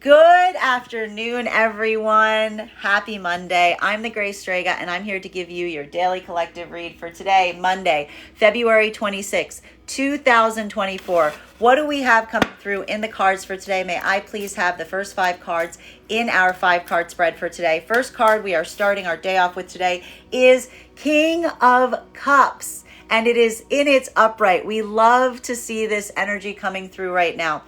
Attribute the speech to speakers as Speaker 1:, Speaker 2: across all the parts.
Speaker 1: Good afternoon, everyone. Happy Monday. I'm the Grace Strega, and I'm here to give you your daily collective read for today, Monday, February 26, 2024. What do we have coming through in the cards for today? May I please have the first 5 cards in our 5-card spread for today? First card we are starting our day off with today is King of Cups, and it is in its upright. We love to see this energy coming through right now.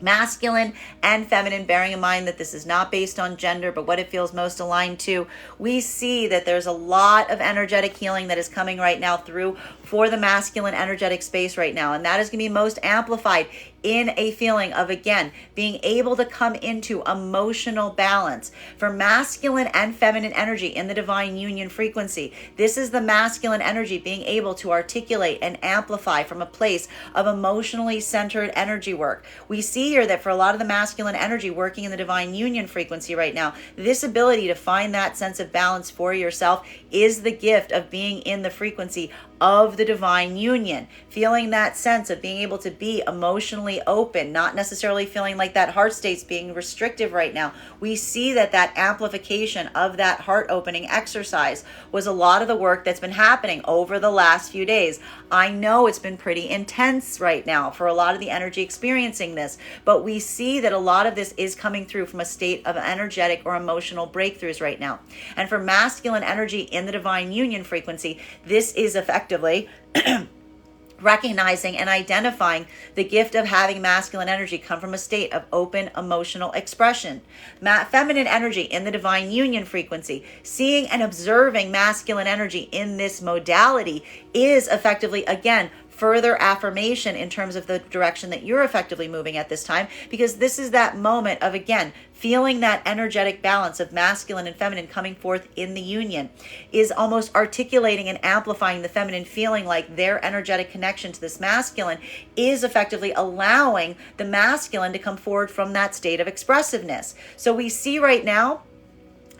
Speaker 1: Masculine and feminine, bearing in mind that this is not based on gender, but what it feels most aligned to. We see that there's a lot of energetic healing that is coming right now through for the masculine energetic space right now. And that is going to be most amplified in a feeling of, again, being able to come into emotional balance. For masculine and feminine energy in the divine union frequency, this is the masculine energy being able to articulate and amplify from a place of emotionally centered energy work. We see here that for a lot of the masculine energy working in the divine union frequency right now, this ability to find that sense of balance for yourself is the gift of being in the frequency of the divine union, feeling that sense of being able to be emotionally open, not necessarily feeling like that heart state's being restrictive right now. We see that that amplification of that heart opening exercise was a lot of the work that's been happening over the last few days. I know it's been pretty intense right now for a lot of the energy experiencing this, but we see that a lot of this is coming through from a state of energetic or emotional breakthroughs right now. And for masculine energy in the divine union frequency, this is effectively recognizing and identifying the gift of having masculine energy come from a state of open emotional expression. Feminine energy in the divine union frequency, seeing and observing masculine energy in this modality is effectively, again, further affirmation in terms of the direction that you're effectively moving at this time, because this is that moment of, again, feeling that energetic balance of masculine and feminine coming forth in the union is almost articulating and amplifying the feminine, feeling like their energetic connection to this masculine is effectively allowing the masculine to come forward from that state of expressiveness. So we see right now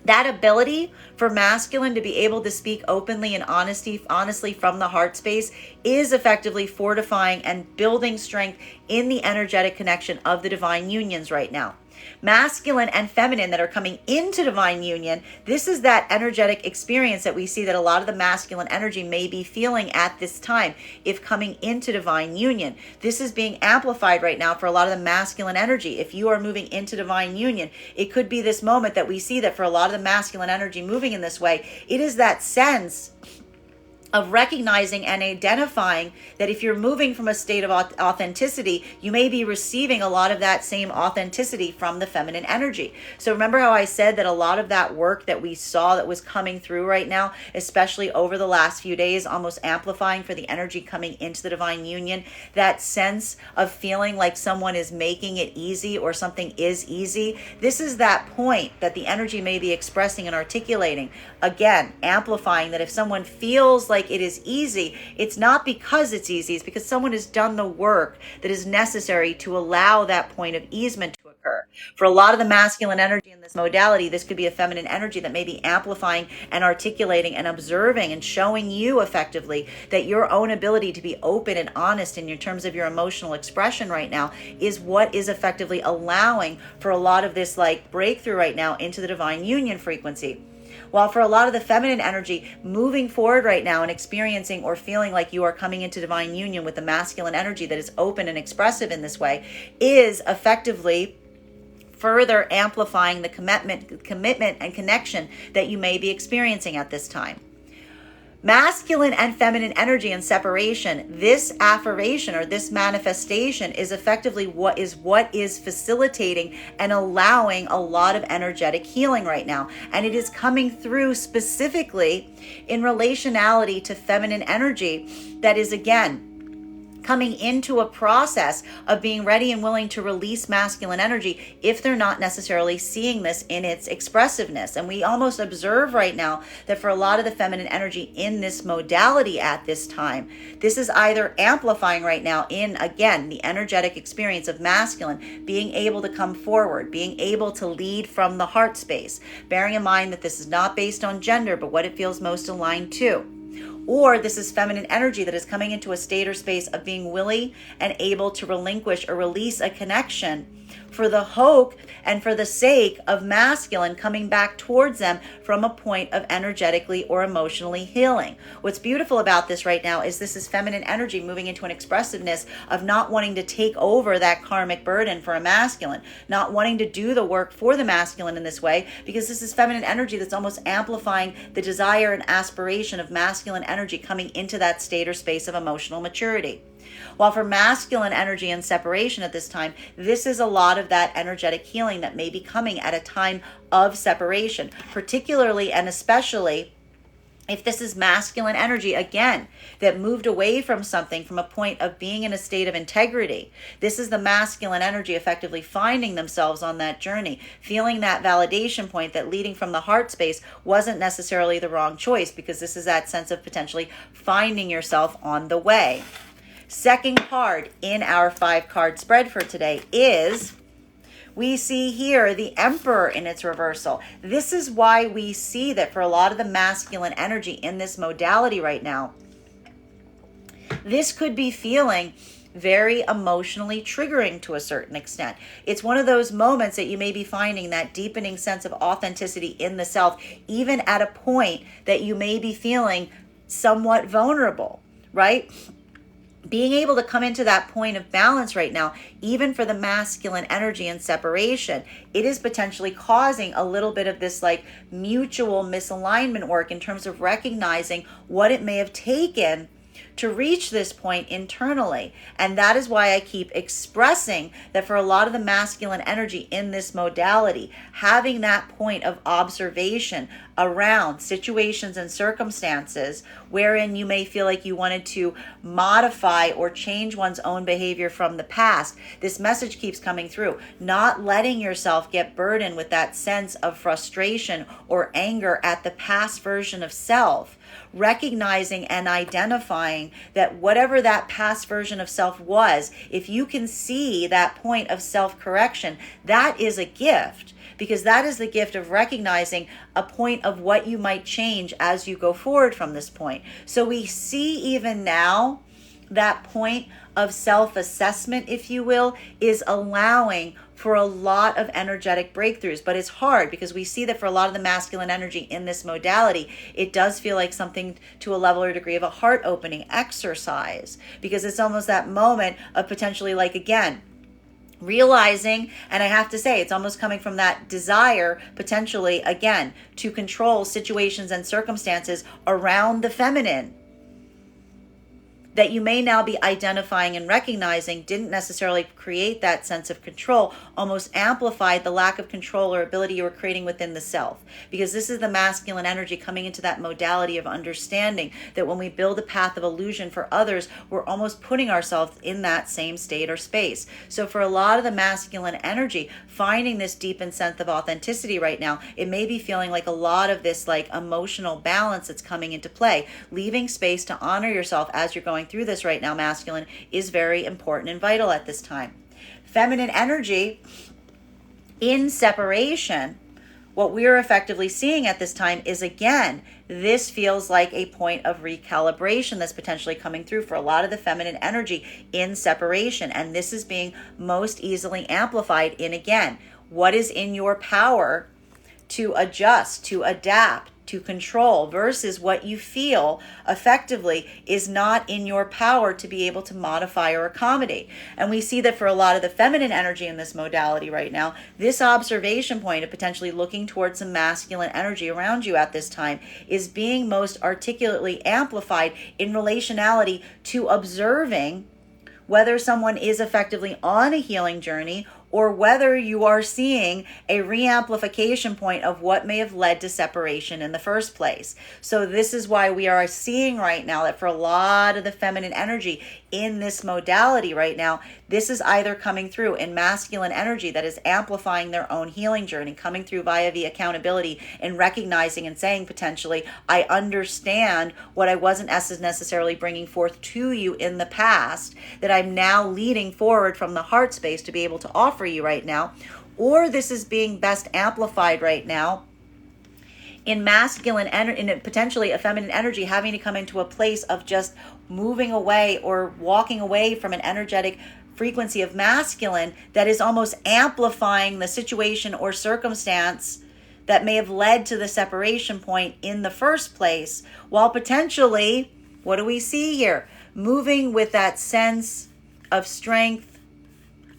Speaker 1: that ability for masculine to be able to speak openly and honestly from the heart space is effectively fortifying and building strength in the energetic connection of the divine unions right now. Masculine and feminine that are coming into divine union, this is that energetic experience that we see that a lot of the masculine energy may be feeling at this time if coming into divine union. This is being amplified right now for a lot of the masculine energy. If you are moving into divine union, it could be this moment that we see that for a lot of the masculine energy moving in this way, it is that sense of recognizing and identifying that if you're moving from a state of authenticity, you may be receiving a lot of that same authenticity from the feminine energy. So remember how I said that a lot of that work that we saw that was coming through right now, especially over the last few days, almost amplifying for the energy coming into the divine union, that sense of feeling like someone is making it easy or something is easy. This is that point that the energy may be expressing and articulating. Again, amplifying that if someone feels like it is easy, it's not because it's easy, it's because someone has done the work that is necessary to allow that point of easement to occur. For a lot of the masculine energy in this modality, this could be a feminine energy that may be amplifying and articulating and observing and showing you effectively that your own ability to be open and honest in your terms of your emotional expression right now is what is effectively allowing for a lot of this like breakthrough right now into the divine union frequency. While for a lot of the feminine energy moving forward right now and experiencing or feeling like you are coming into divine union with the masculine energy that is open and expressive in this way is effectively further amplifying the commitment and connection that you may be experiencing at this time. Masculine and feminine energy and separation, this affirmation or this manifestation is effectively what is facilitating and allowing a lot of energetic healing right now. And it is coming through specifically in relationality to feminine energy that is, again, coming into a process of being ready and willing to release masculine energy if they're not necessarily seeing this in its expressiveness. And we almost observe right now that for a lot of the feminine energy in this modality at this time, this is either amplifying right now in, again, the energetic experience of masculine being able to come forward, being able to lead from the heart space, bearing in mind that this is not based on gender, but what it feels most aligned to. Or this is feminine energy that is coming into a state or space of being willing and able to relinquish or release a connection for the hope and for the sake of masculine coming back towards them from a point of energetically or emotionally healing. What's beautiful about this right now is this is feminine energy moving into an expressiveness of not wanting to take over that karmic burden for a masculine, not wanting to do the work for the masculine in this way, because this is feminine energy that's almost amplifying the desire and aspiration of masculine energy coming into that state or space of emotional maturity. While for masculine energy and separation at this time, this is a lot of that energetic healing that may be coming at a time of separation, particularly and especially if this is masculine energy, again, that moved away from something from a point of being in a state of integrity. This is the masculine energy effectively finding themselves on that journey, feeling that validation point that leading from the heart space wasn't necessarily the wrong choice, because this is that sense of potentially finding yourself on the way. Second card in our 5-card spread for today is, we see here the Emperor in its reversal. This is why we see that for a lot of the masculine energy in this modality right now, this could be feeling very emotionally triggering to a certain extent. It's one of those moments that you may be finding that deepening sense of authenticity in the self, even at a point that you may be feeling somewhat vulnerable, right? Being able to come into that point of balance right now, even for the masculine energy and separation, it is potentially causing a little bit of this like mutual misalignment work in terms of recognizing what it may have taken to reach this point internally. And that is why I keep expressing that for a lot of the masculine energy in this modality, having that point of observation around situations and circumstances wherein you may feel like you wanted to modify or change one's own behavior from the past, this message keeps coming through. Not letting yourself get burdened with that sense of frustration or anger at the past version of self. Recognizing and identifying that whatever that past version of self was, if you can see that point of self-correction, that is a gift, because that is the gift of recognizing a point of what you might change as you go forward from this point. So we see even now that point of self-assessment, if you will, is allowing for a lot of energetic breakthroughs. But it's hard because we see that for a lot of the masculine energy in this modality, it does feel like something to a level or degree of a heart opening exercise, because it's almost that moment of potentially, like, again, realizing, and I have to say, it's almost coming from that desire, potentially, again, to control situations and circumstances around the feminine, that you may now be identifying and recognizing didn't necessarily create that sense of control, almost amplified the lack of control or ability you were creating within the self. Because this is the masculine energy coming into that modality of understanding that when we build a path of illusion for others, we're almost putting ourselves in that same state or space. So for a lot of the masculine energy, finding this deepened sense of authenticity right now, it may be feeling like a lot of this like emotional balance that's coming into play. Leaving space to honor yourself as you're going through this right now, masculine, is very important and vital at this time. Feminine energy in separation, what we're effectively seeing at this time is, again, this feels like a point of recalibration that's potentially coming through for a lot of the feminine energy in separation. And this is being most easily amplified in, again, what is in your power to adjust, to adapt, to control, versus what you feel effectively is not in your power to be able to modify or accommodate. And we see that for a lot of the feminine energy in this modality right now, this observation point of potentially looking towards some masculine energy around you at this time is being most articulately amplified in relationality to observing whether someone is effectively on a healing journey or whether you are seeing a reamplification point of what may have led to separation in the first place. So this is why we are seeing right now that for a lot of the feminine energy in this modality right now, this is either coming through in masculine energy that is amplifying their own healing journey, coming through via the accountability and recognizing and saying potentially, I understand what I wasn't necessarily bringing forth to you in the past, that I'm now leading forward from the heart space to be able to offer you right now. Or this is being best amplified right now in masculine energy, in potentially a feminine energy having to come into a place of just moving away or walking away from an energetic frequency of masculine that is almost amplifying the situation or circumstance that may have led to the separation point in the first place, while potentially, what do we see here? Moving with that sense of strength,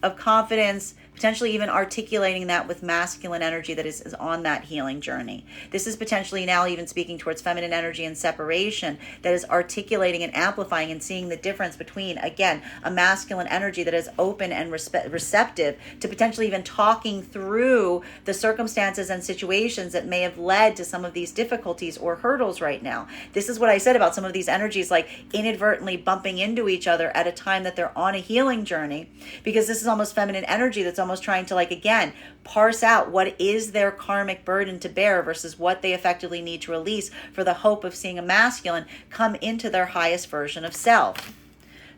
Speaker 1: of confidence, potentially even articulating that with masculine energy that is on that healing journey. This is potentially now even speaking towards feminine energy and separation that is articulating and amplifying and seeing the difference between, again, a masculine energy that is open and receptive to potentially even talking through the circumstances and situations that may have led to some of these difficulties or hurdles right now. This is what I said about some of these energies like inadvertently bumping into each other at a time that they're on a healing journey, because this is almost feminine energy that's almost trying to, like, again, parse out what is their karmic burden to bear versus what they effectively need to release for the hope of seeing a masculine come into their highest version of self.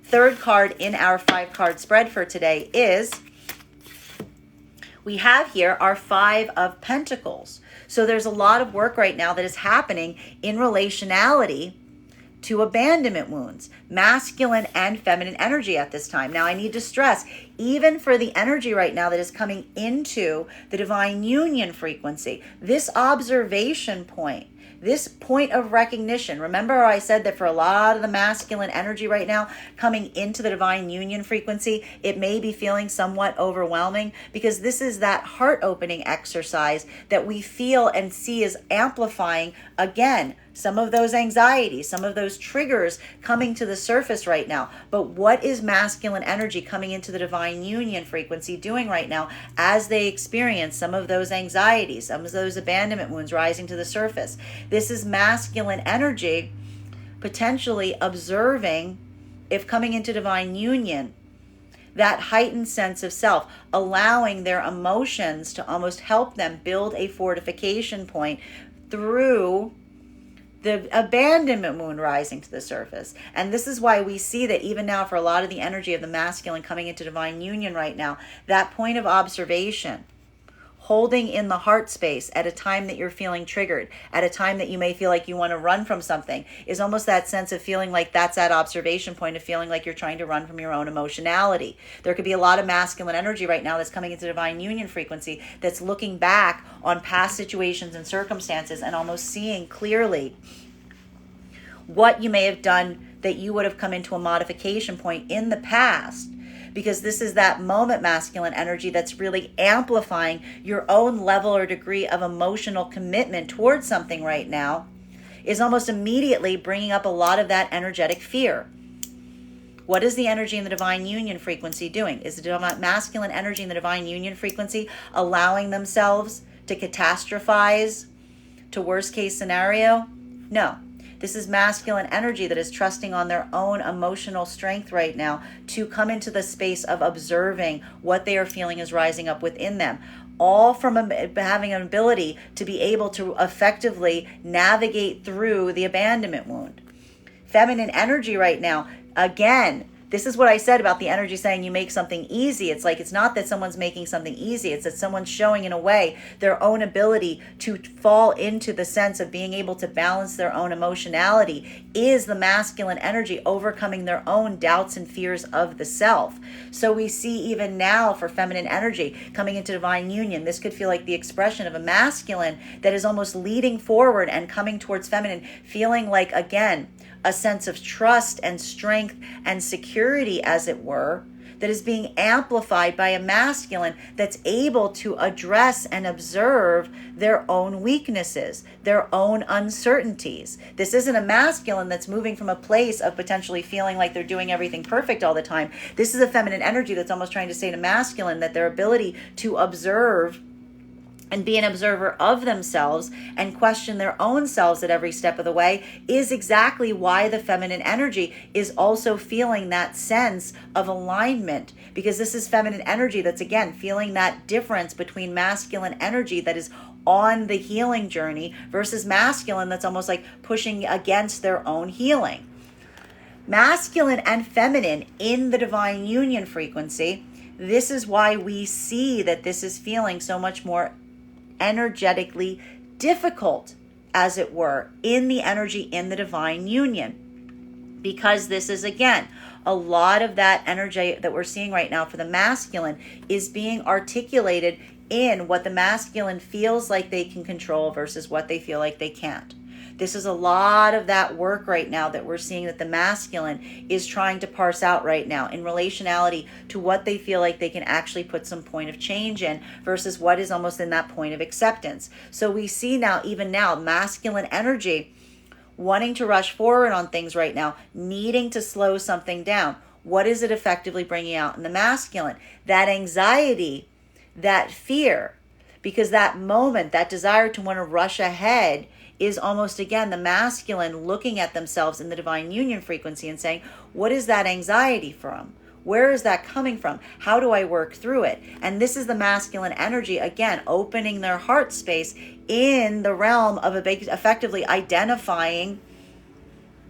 Speaker 1: Third card in our 5-card spread for today is, we have here our 5 of Pentacles. So there's a lot of work right now that is happening in relationality to abandonment wounds, masculine and feminine energy at this time. Now, I need to stress, even for the energy right now that is coming into the divine union frequency, this observation point, this point of recognition. Remember I said that for a lot of the masculine energy right now coming into the divine union frequency, it may be feeling somewhat overwhelming, because this is that heart opening exercise that we feel and see is amplifying, again, some of those anxieties, some of those triggers coming to the surface right now. But what is masculine energy coming into the divine union frequency doing right now as they experience some of those anxieties, some of those abandonment wounds rising to the surface? This is masculine energy potentially observing, if coming into divine union, that heightened sense of self, allowing their emotions to almost help them build a fortification point through the abandonment wound rising to the surface. And this is why we see that even now, for a lot of the energy of the masculine coming into divine union right now, that point of observation, holding in the heart space at a time that you're feeling triggered, at a time that you may feel like you want to run from something, is almost that sense of feeling like that's that observation point of feeling like you're trying to run from your own emotionality. There could be a lot of masculine energy right now that's coming into divine union frequency that's looking back on past situations and circumstances and almost seeing clearly what you may have done that you would have come into a modification point in the past. Because this is that moment masculine energy that's really amplifying your own level or degree of emotional commitment towards something right now, is almost immediately bringing up a lot of that energetic fear. What is the energy in the divine union frequency doing? Is the masculine energy in the divine union frequency allowing themselves to catastrophize to worst case scenario? No. This is masculine energy that is trusting on their own emotional strength right now to come into the space of observing what they are feeling is rising up within them. All from having an ability to be able to effectively navigate through the abandonment wound. Feminine energy right now, again, this is what I said about the energy saying you make something easy. It's like, it's not that someone's making something easy. It's that someone's showing in a way their own ability to fall into the sense of being able to balance their own emotionality is the masculine energy overcoming their own doubts and fears of the self. So we see even now for feminine energy coming into divine union, this could feel like the expression of a masculine that is almost leading forward and coming towards feminine, feeling like, again, a sense of trust and strength and security, as it were, that is being amplified by a masculine that's able to address and observe their own weaknesses, their own uncertainties. This isn't a masculine that's moving from a place of potentially feeling like they're doing everything perfect all the time. This is a feminine energy that's almost trying to say to masculine that their ability to observe and be an observer of themselves and question their own selves at every step of the way is exactly why the feminine energy is also feeling that sense of alignment, because this is feminine energy that's, again, feeling that difference between masculine energy that is on the healing journey versus masculine that's almost like pushing against their own healing. Masculine and feminine in the divine union frequency, this is why we see that this is feeling so much more energetically difficult, as it were, in the energy in the divine union, because this is, again, a lot of that energy that we're seeing right now for the masculine is being articulated in what the masculine feels like they can control versus what they feel like they can't. This is a lot of that work right now that we're seeing that the masculine is trying to parse out right now in relationality to what they feel like they can actually put some point of change in versus what is almost in that point of acceptance. So we see now, even now, masculine energy wanting to rush forward on things right now, needing to slow something down. What is it effectively bringing out in the masculine? That anxiety, that fear, because that moment, that desire to want to rush ahead is almost, again, the masculine looking at themselves in the divine union frequency and saying, what is that anxiety from? Where is that coming from? How do I work through it? And this is the masculine energy, again, opening their heart space in the realm of effectively identifying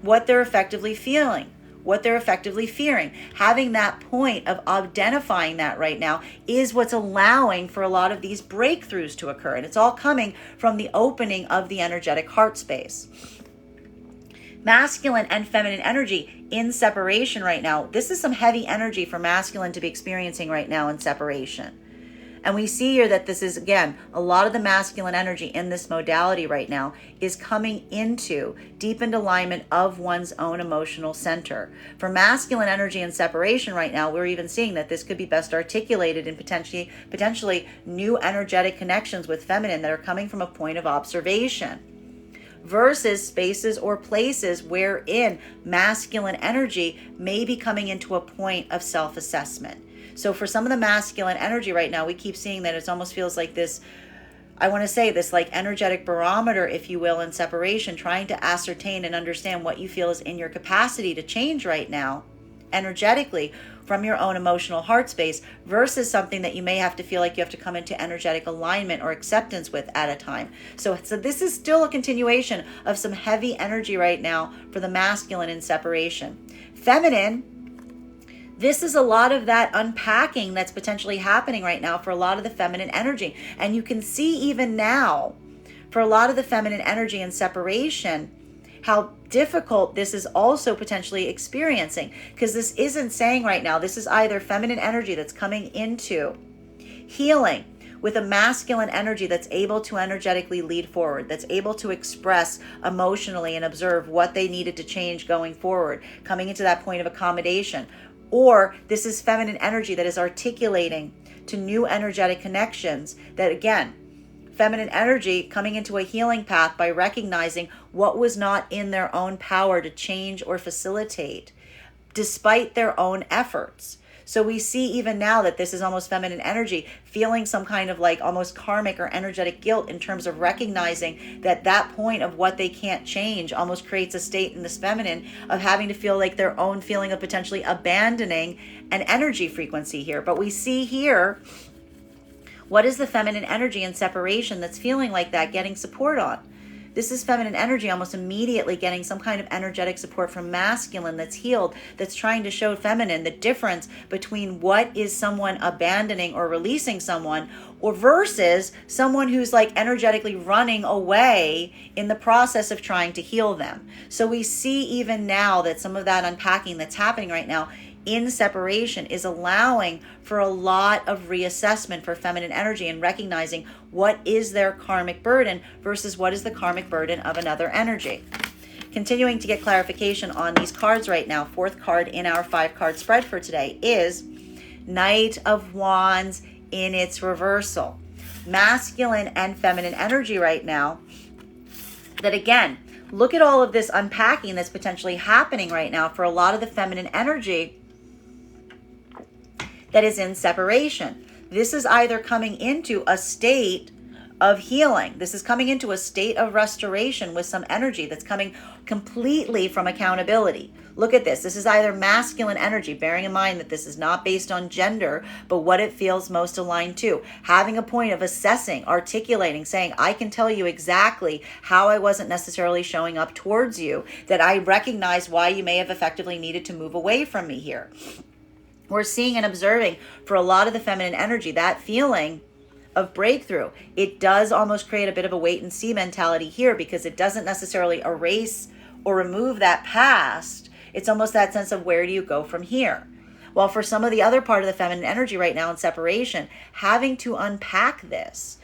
Speaker 1: what they're effectively feeling, what they're effectively fearing. Having that point of identifying that right now is what's allowing for a lot of these breakthroughs to occur. And it's all coming from the opening of the energetic heart space. Masculine and feminine energy in separation right now. This is some heavy energy for masculine to be experiencing right now in separation. And we see here that this is, again, a lot of the masculine energy in this modality right now is coming into deepened alignment of one's own emotional center. For masculine energy in separation right now, we're even seeing that this could be best articulated in potentially new energetic connections with feminine that are coming from a point of observation versus spaces or places wherein masculine energy may be coming into a point of self-assessment. So for some of the masculine energy right now, we keep seeing that it almost feels like this, I want to say this like energetic barometer, if you will, in separation, trying to ascertain and understand what you feel is in your capacity to change right now, energetically, from your own emotional heart space versus something that you may have to feel like you have to come into energetic alignment or acceptance with at a time. So this is still a continuation of some heavy energy right now for the masculine in separation. Feminine, this is a lot of that unpacking that's potentially happening right now for a lot of the feminine energy. And you can see even now, for a lot of the feminine energy in separation, how difficult this is also potentially experiencing. Because this isn't saying right now, this is either feminine energy that's coming into healing with a masculine energy that's able to energetically lead forward, that's able to express emotionally and observe what they needed to change going forward, coming into that point of accommodation. Or this is feminine energy that is articulating to new energetic connections that, again, feminine energy coming into a healing path by recognizing what was not in their own power to change or facilitate despite their own efforts. So we see even now that this is almost feminine energy feeling some kind of like almost karmic or energetic guilt in terms of recognizing that that point of what they can't change almost creates a state in this feminine of having to feel like their own feeling of potentially abandoning an energy frequency here. But we see here, what is the feminine energy in separation that's feeling like that, getting support on? This is feminine energy almost immediately getting some kind of energetic support from masculine that's healed, that's trying to show feminine the difference between what is someone abandoning or releasing someone or versus someone who's like energetically running away in the process of trying to heal them. So we see even now that some of that unpacking that's happening right now in separation is allowing for a lot of reassessment for feminine energy and recognizing what is their karmic burden versus what is the karmic burden of another energy. Continuing to get clarification on these cards right now, fourth card in our 5-card spread for today is Knight of Wands in its reversal. Masculine and feminine energy right now that, again, look at all of this unpacking that's potentially happening right now for a lot of the feminine energy that is in separation. This is either coming into a state of healing. This is coming into a state of restoration with some energy that's coming completely from accountability. Look at this. This is either masculine energy, bearing in mind that this is not based on gender, but what it feels most aligned to. Having a point of assessing, articulating, saying, I can tell you exactly how I wasn't necessarily showing up towards you, that I recognize why you may have effectively needed to move away from me here. We're seeing and observing for a lot of the feminine energy, that feeling of breakthrough. It does almost create a bit of a wait and see mentality here because it doesn't necessarily erase or remove that past. It's almost that sense of where do you go from here? Well, for some of the other part of the feminine energy right now in separation, having to unpack this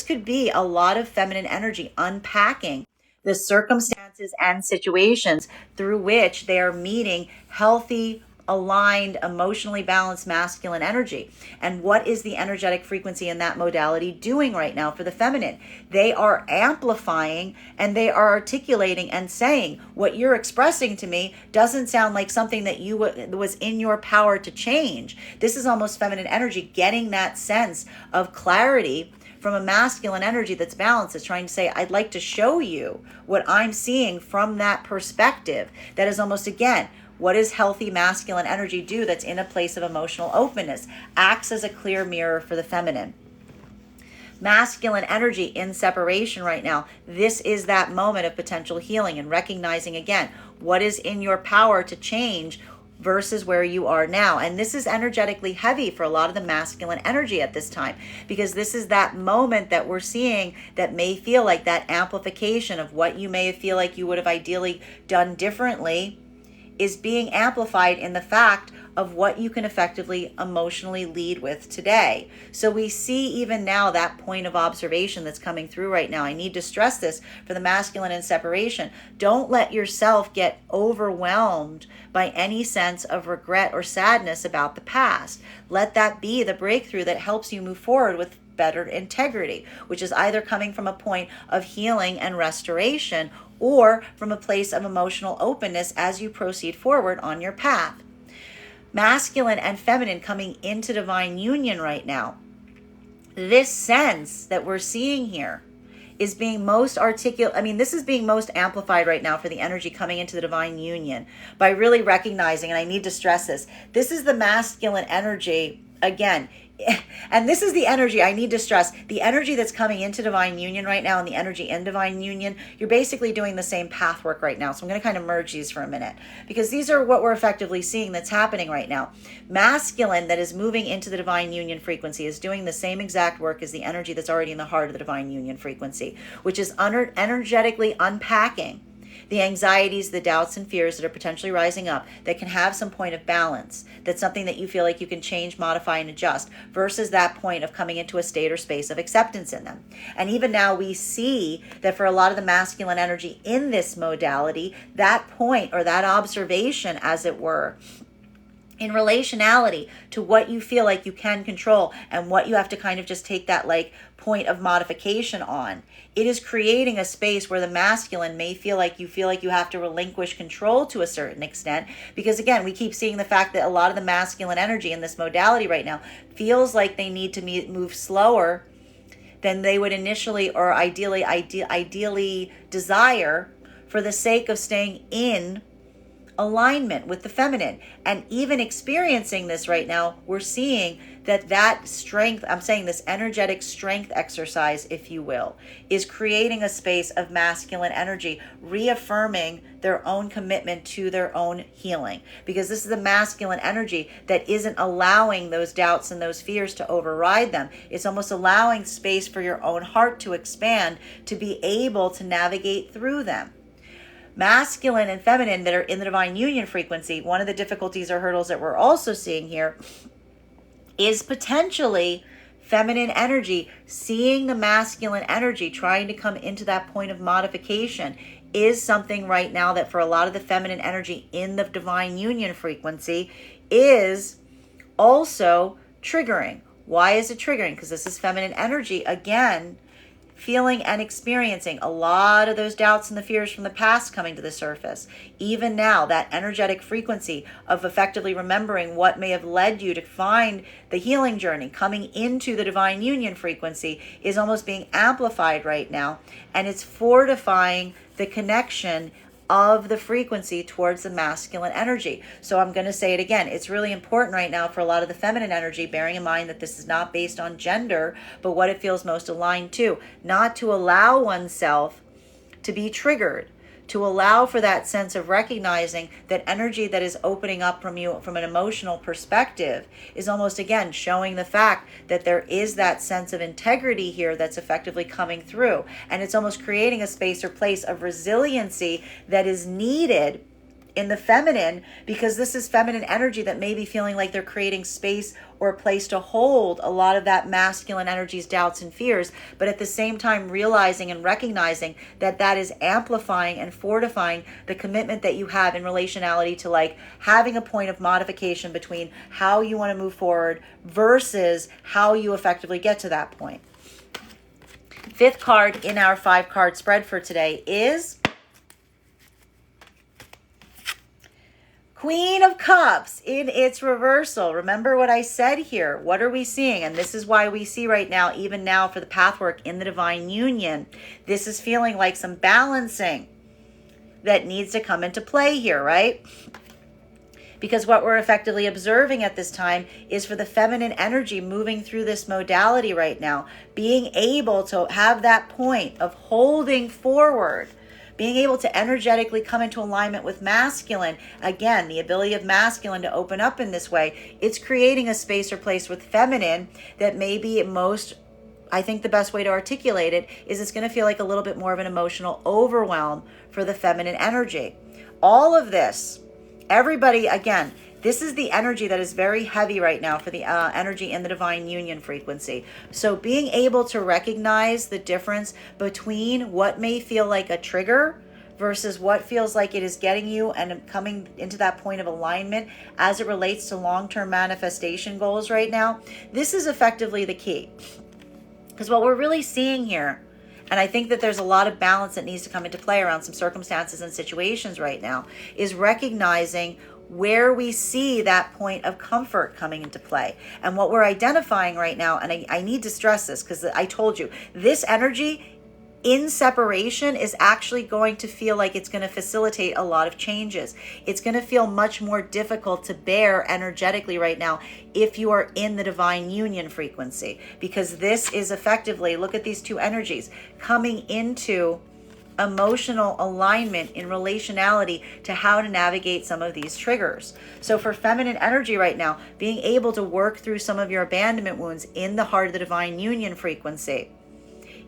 Speaker 1: could be a lot of feminine energy unpacking the circumstances and situations through which they are meeting healthy, aligned, emotionally balanced masculine energy. And what is the energetic frequency in that modality doing right now for the feminine? They are amplifying and they are articulating and saying, what you're expressing to me doesn't sound like something that you was in your power to change. This is almost feminine energy getting that sense of clarity from a masculine energy that's balanced, is trying to say, I'd like to show you what I'm seeing from that perspective. That is almost, again, what does healthy masculine energy do that's in a place of emotional openness? Acts as a clear mirror for the feminine. Masculine energy in separation right now, this is that moment of potential healing and recognizing, again, what is in your power to change versus where you are now. And this is energetically heavy for a lot of the masculine energy at this time, because this is that moment that we're seeing that may feel like that amplification of what you may feel like you would have ideally done differently is being amplified in the fact of what you can effectively emotionally lead with today. So we see even now that point of observation that's coming through right now. I need to stress this for the masculine in separation. Don't let yourself get overwhelmed by any sense of regret or sadness about the past. Let that be the breakthrough that helps you move forward with better integrity, which is either coming from a point of healing and restoration or from a place of emotional openness as you proceed forward on your path. Masculine and feminine coming into divine union right now. This sense that we're seeing here is being most articulate. I mean, this is being most amplified right now for the energy coming into the divine union by really recognizing, and I need to stress this is the masculine energy again. And this is the energy I need to stress, the energy that's coming into divine union right now and the energy in divine union. You're basically doing the same path work right now. So I'm going to kind of merge these for a minute because these are what we're effectively seeing that's happening right now. Masculine that is moving into the divine union frequency is doing the same exact work as the energy that's already in the heart of the divine union frequency, which is energetically unpacking the anxieties, the doubts and fears that are potentially rising up that can have some point of balance. That's something that you feel like you can change, modify, and adjust versus that point of coming into a state or space of acceptance in them. And even now we see that for a lot of the masculine energy in this modality, that point or that observation, as it were, in relationality to what you feel like you can control and what you have to kind of just take that like point of modification on. It is creating a space where the masculine may feel like you have to relinquish control to a certain extent, because again, we keep seeing the fact that a lot of the masculine energy in this modality right now feels like they need to move slower than they would initially or ideally desire for the sake of staying in alignment with the feminine. And even experiencing this right now, we're seeing that strength, I'm saying this energetic strength exercise, if you will, is creating a space of masculine energy, reaffirming their own commitment to their own healing. Because this is a masculine energy that isn't allowing those doubts and those fears to override them. It's almost allowing space for your own heart to expand, to be able to navigate through them. Masculine and feminine that are in the divine union frequency, one of the difficulties or hurdles that we're also seeing here is potentially feminine energy seeing the masculine energy trying to come into that point of modification is something right now that for a lot of the feminine energy in the divine union frequency is also triggering. Why is it triggering? Because this is feminine energy again, feeling and experiencing a lot of those doubts and the fears from the past coming to the surface. Even now, that energetic frequency of effectively remembering what may have led you to find the healing journey coming into the divine union frequency is almost being amplified right now. And it's fortifying the connection of the frequency towards the masculine energy. So I'm going to say it again. It's really important right now for a lot of the feminine energy, bearing in mind that this is not based on gender, but what it feels most aligned to, not to allow oneself to be triggered, to allow for that sense of recognizing that energy that is opening up from you from an emotional perspective is almost again showing the fact that there is that sense of integrity here that's effectively coming through. And it's almost creating a space or place of resiliency that is needed in the feminine, because this is feminine energy that may be feeling like they're creating space or a place to hold a lot of that masculine energy's doubts and fears, but at the same time realizing and recognizing that that is amplifying and fortifying the commitment that you have in relationality to like having a point of modification between how you want to move forward versus how you effectively get to that point. Fifth card in our 5-card spread for today is Queen of Cups in its reversal. Remember what I said here. What are we seeing? And this is why we see right now, even now for the pathwork in the divine union, this is feeling like some balancing that needs to come into play here, right? Because what we're effectively observing at this time is for the feminine energy moving through this modality right now, being able to have that point of holding forward, being able to energetically come into alignment with masculine. Again, the ability of masculine to open up in this way, it's creating a space or place with feminine that may be most, I think the best way to articulate it is it's going to feel like a little bit more of an emotional overwhelm for the feminine energy. All of this, everybody, again, this is the energy that is very heavy right now for the energy in the divine union frequency. So being able to recognize the difference between what may feel like a trigger versus what feels like it is getting you and coming into that point of alignment as it relates to long-term manifestation goals right now, this is effectively the key. Because what we're really seeing here, and I think that there's a lot of balance that needs to come into play around some circumstances and situations right now, is recognizing where we see that point of comfort coming into play. And what we're identifying right now, and I need to stress this because I told you, this energy in separation is actually going to feel like it's going to facilitate a lot of changes. It's going to feel much more difficult to bear energetically right now if you are in the divine union frequency, because this is effectively, look at these two energies coming into emotional alignment in relationality to how to navigate some of these triggers. So for feminine energy right now, being able to work through some of your abandonment wounds in the heart of the divine union frequency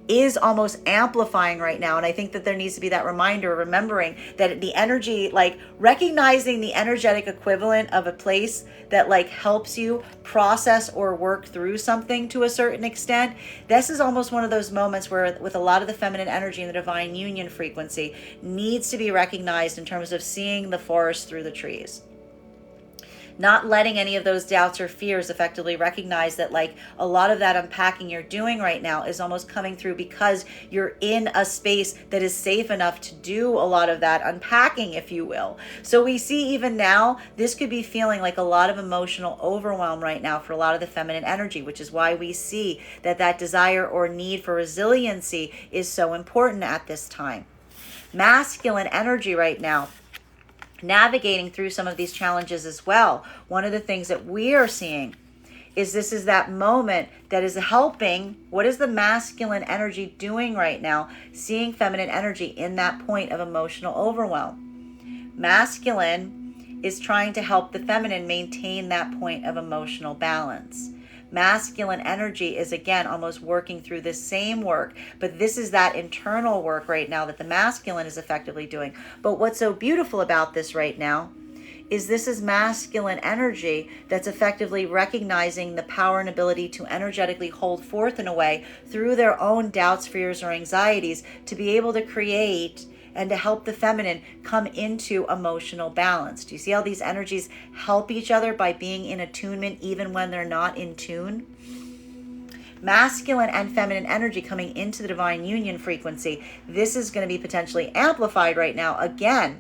Speaker 1: is almost amplifying right now. And I think that there needs to be that reminder, remembering that the energy, like recognizing the energetic equivalent of a place that like helps you process or work through something to a certain extent. This is almost one of those moments where with a lot of the feminine energy in the divine union frequency needs to be recognized in terms of seeing the forest through the trees. Not letting any of those doubts or fears effectively recognize that like a lot of that unpacking you're doing right now is almost coming through because you're in a space that is safe enough to do a lot of that unpacking, if you will. So we see even now, this could be feeling like a lot of emotional overwhelm right now for a lot of the feminine energy, which is why we see that that desire or need for resiliency is so important at this time. Masculine energy right now, navigating through some of these challenges as well. One of the things that we are seeing is this is that moment that is helping. What is the masculine energy doing right now? Seeing feminine energy in that point of emotional overwhelm. Masculine is trying to help the feminine maintain that point of emotional balance. Masculine energy is again almost working through the same work, but this is that internal work right now that the masculine is effectively doing. But what's so beautiful about this right now is this is masculine energy that's effectively recognizing the power and ability to energetically hold forth in a way through their own doubts, fears, or anxieties to be able to create and to help the feminine come into emotional balance. Do you see how these energies help each other by being in attunement even when they're not in tune? Masculine and feminine energy coming into the divine union frequency. This is going to be potentially amplified right now. Again,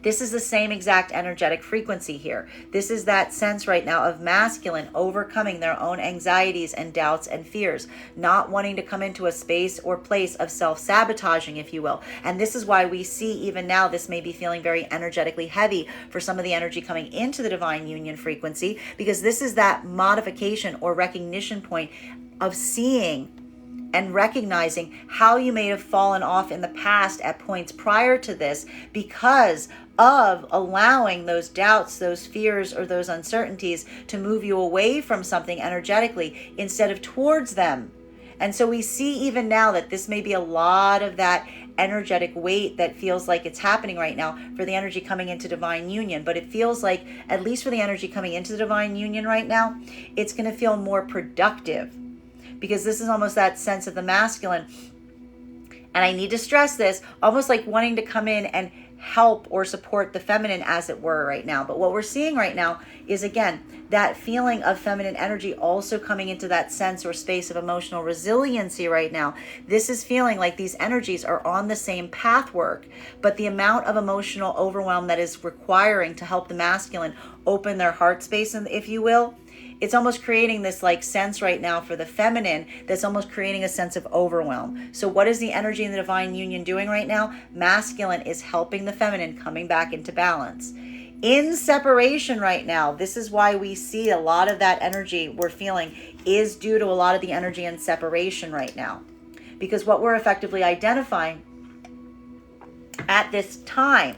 Speaker 1: this is the same exact energetic frequency here. This is that sense right now of masculine overcoming their own anxieties and doubts and fears, not wanting to come into a space or place of self-sabotaging, if you will. And this is why we see even now this may be feeling very energetically heavy for some of the energy coming into the divine union frequency, because this is that modification or recognition point of seeing and recognizing how you may have fallen off in the past at points prior to this because of allowing those doubts, those fears, or those uncertainties to move you away from something energetically instead of towards them. And so we see even now that this may be a lot of that energetic weight that feels like it's happening right now for the energy coming into divine union. But it feels like, at least for the energy coming into the divine union right now, it's going to feel more productive, because this is almost that sense of the masculine. And I need to stress this, almost like wanting to come in and help or support the feminine, as it were, right now. But what we're seeing right now is, again, that feeling of feminine energy also coming into that sense or space of emotional resiliency right now. This is feeling like these energies are on the same pathwork, but the amount of emotional overwhelm that is requiring to help the masculine open their heart space, if you will, it's almost creating this like sense right now for the feminine that's almost creating a sense of overwhelm. So what is the energy in the divine union doing right now? Masculine is helping the feminine coming back into balance. In separation right now, this is why we see a lot of that energy we're feeling is due to a lot of the energy in separation right now. Because what we're effectively identifying at this time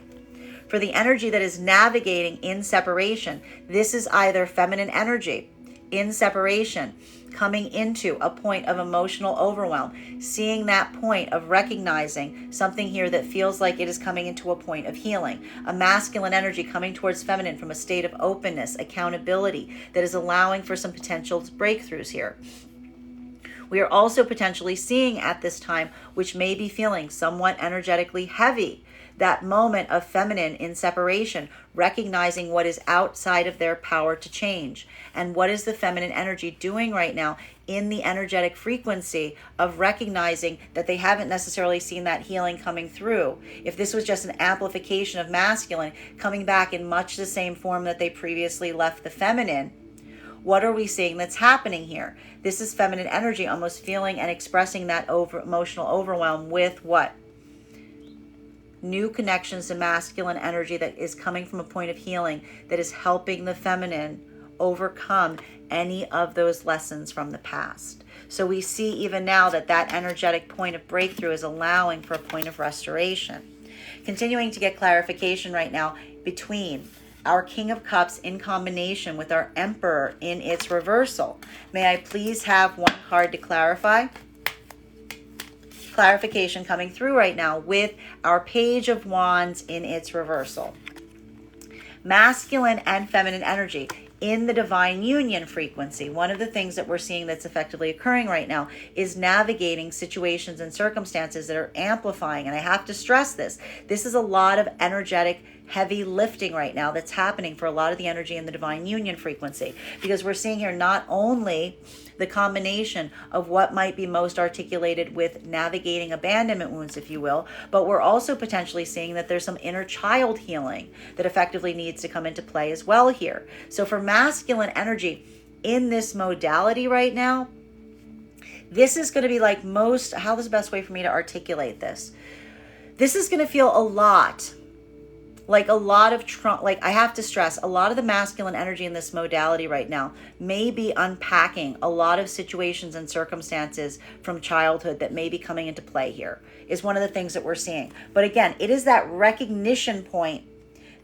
Speaker 1: for the energy that is navigating in separation, this is either feminine energy in separation coming into a point of emotional overwhelm, seeing that point of recognizing something here that feels like it is coming into a point of healing, a masculine energy coming towards feminine from a state of openness, accountability, that is allowing for some potential breakthroughs here. We are also potentially seeing at this time, which may be feeling somewhat energetically heavy, that moment of feminine in separation, recognizing what is outside of their power to change. And what is the feminine energy doing right now in the energetic frequency of recognizing that they haven't necessarily seen that healing coming through. If this was just an amplification of masculine coming back in much the same form that they previously left the feminine, what are we seeing that's happening here? This is feminine energy almost feeling and expressing that emotional overwhelm with what? New connections to masculine energy that is coming from a point of healing that is helping the feminine overcome any of those lessons from the past. So we see even now that that energetic point of breakthrough is allowing for a point of restoration. Continuing to get clarification right now between our King of Cups in combination with our Emperor in its reversal. May I please have one card to clarify? Clarification coming through right now with our Page of Wands in its reversal. Masculine and feminine energy in the divine union frequency. One of the things that we're seeing that's effectively occurring right now is navigating situations and circumstances that are amplifying. And I have to stress this. This is a lot of energetic heavy lifting right now that's happening for a lot of the energy in the divine union frequency, because we're seeing here not only the combination of what might be most articulated with navigating abandonment wounds, if you will, but we're also potentially seeing that there's some inner child healing that effectively needs to come into play as well here. So for masculine energy in this modality right now, this is going to be like most, how is the best way for me to articulate this? This is going to feel a lot like a lot of like I have to stress, a lot of the masculine energy in this modality right now may be unpacking a lot of situations and circumstances from childhood that may be coming into play here, is one of the things that we're seeing. But again, it is that recognition point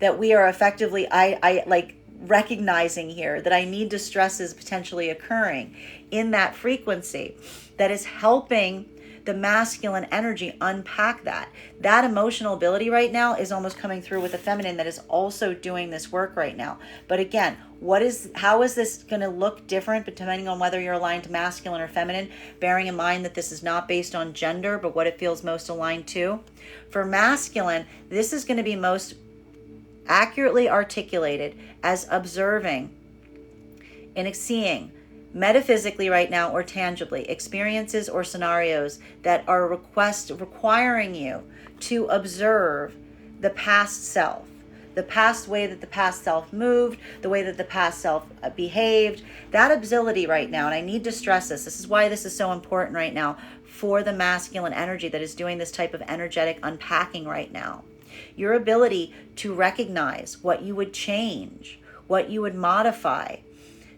Speaker 1: that we are effectively, I like recognizing here that I need to stress is potentially occurring in that frequency that is helping the masculine energy unpack that. That emotional ability right now is almost coming through with the feminine that is also doing this work right now. But again, how is this going to look different depending on whether you're aligned to masculine or feminine, bearing in mind that this is not based on gender, but what it feels most aligned to? For masculine, this is going to be most accurately articulated as observing and seeing metaphysically right now or tangibly experiences or scenarios that are requiring you to observe the past self, the past way that the past self moved, the way that the past self behaved, that ability right now. And I need to stress this. This is why this is so important right now for the masculine energy that is doing this type of energetic unpacking right now. Your ability to recognize what you would change, what you would modify.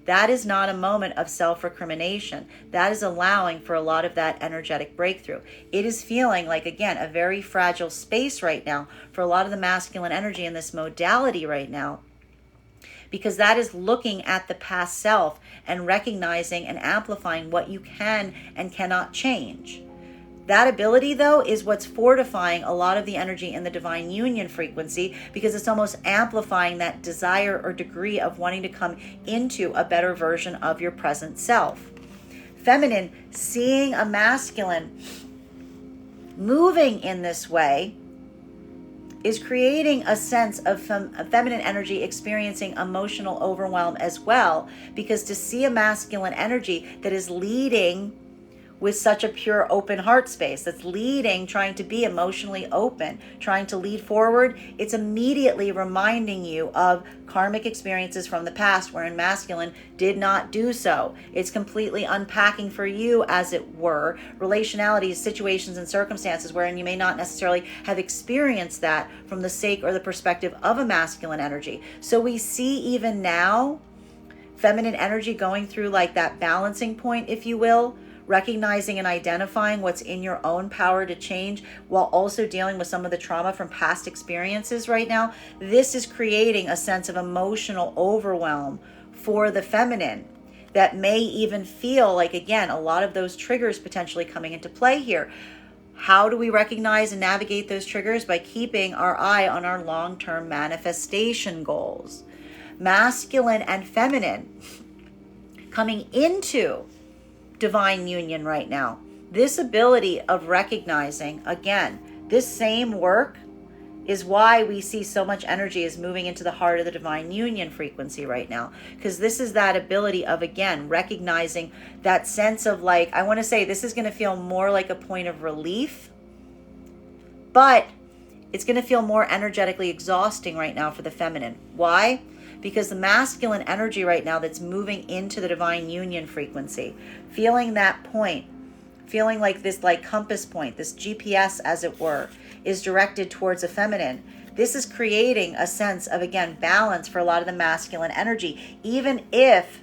Speaker 1: That is not a moment of self-recrimination. That is allowing for a lot of that energetic breakthrough. It is feeling like, again, a very fragile space right now for a lot of the masculine energy in this modality right now, because that is looking at the past self and recognizing and amplifying what you can and cannot change. That ability, though, is what's fortifying a lot of the energy in the divine union frequency, because it's almost amplifying that desire or degree of wanting to come into a better version of your present self. Feminine, seeing a masculine moving in this way, is creating a sense of feminine energy experiencing emotional overwhelm as well, because to see a masculine energy that is leading with such a pure open heart space, that's leading, trying to be emotionally open, trying to lead forward, it's immediately reminding you of karmic experiences from the past wherein masculine did not do so. It's completely unpacking for you, as it were, relationalities, situations, and circumstances wherein you may not necessarily have experienced that from the sake or the perspective of a masculine energy. So we see even now feminine energy going through like that balancing point, if you will, recognizing and identifying what's in your own power to change, while also dealing with some of the trauma from past experiences right now. This is creating a sense of emotional overwhelm for the feminine that may even feel like, again, a lot of those triggers potentially coming into play here. How do we recognize and navigate those triggers? By keeping our eye on our long-term manifestation goals. Masculine and feminine coming into divine union right now. This ability of recognizing, again, this same work is why we see so much energy is moving into the heart of the divine union frequency right now, because this is that ability of, again, recognizing that sense of like, I want to say this is going to feel more like a point of relief, but it's going to feel more energetically exhausting right now for the feminine. Why? Because the masculine energy right now that's moving into the divine union frequency, feeling that point, feeling like this like compass point, this GPS as it were, is directed towards a feminine. This is creating a sense of, again, balance for a lot of the masculine energy, even if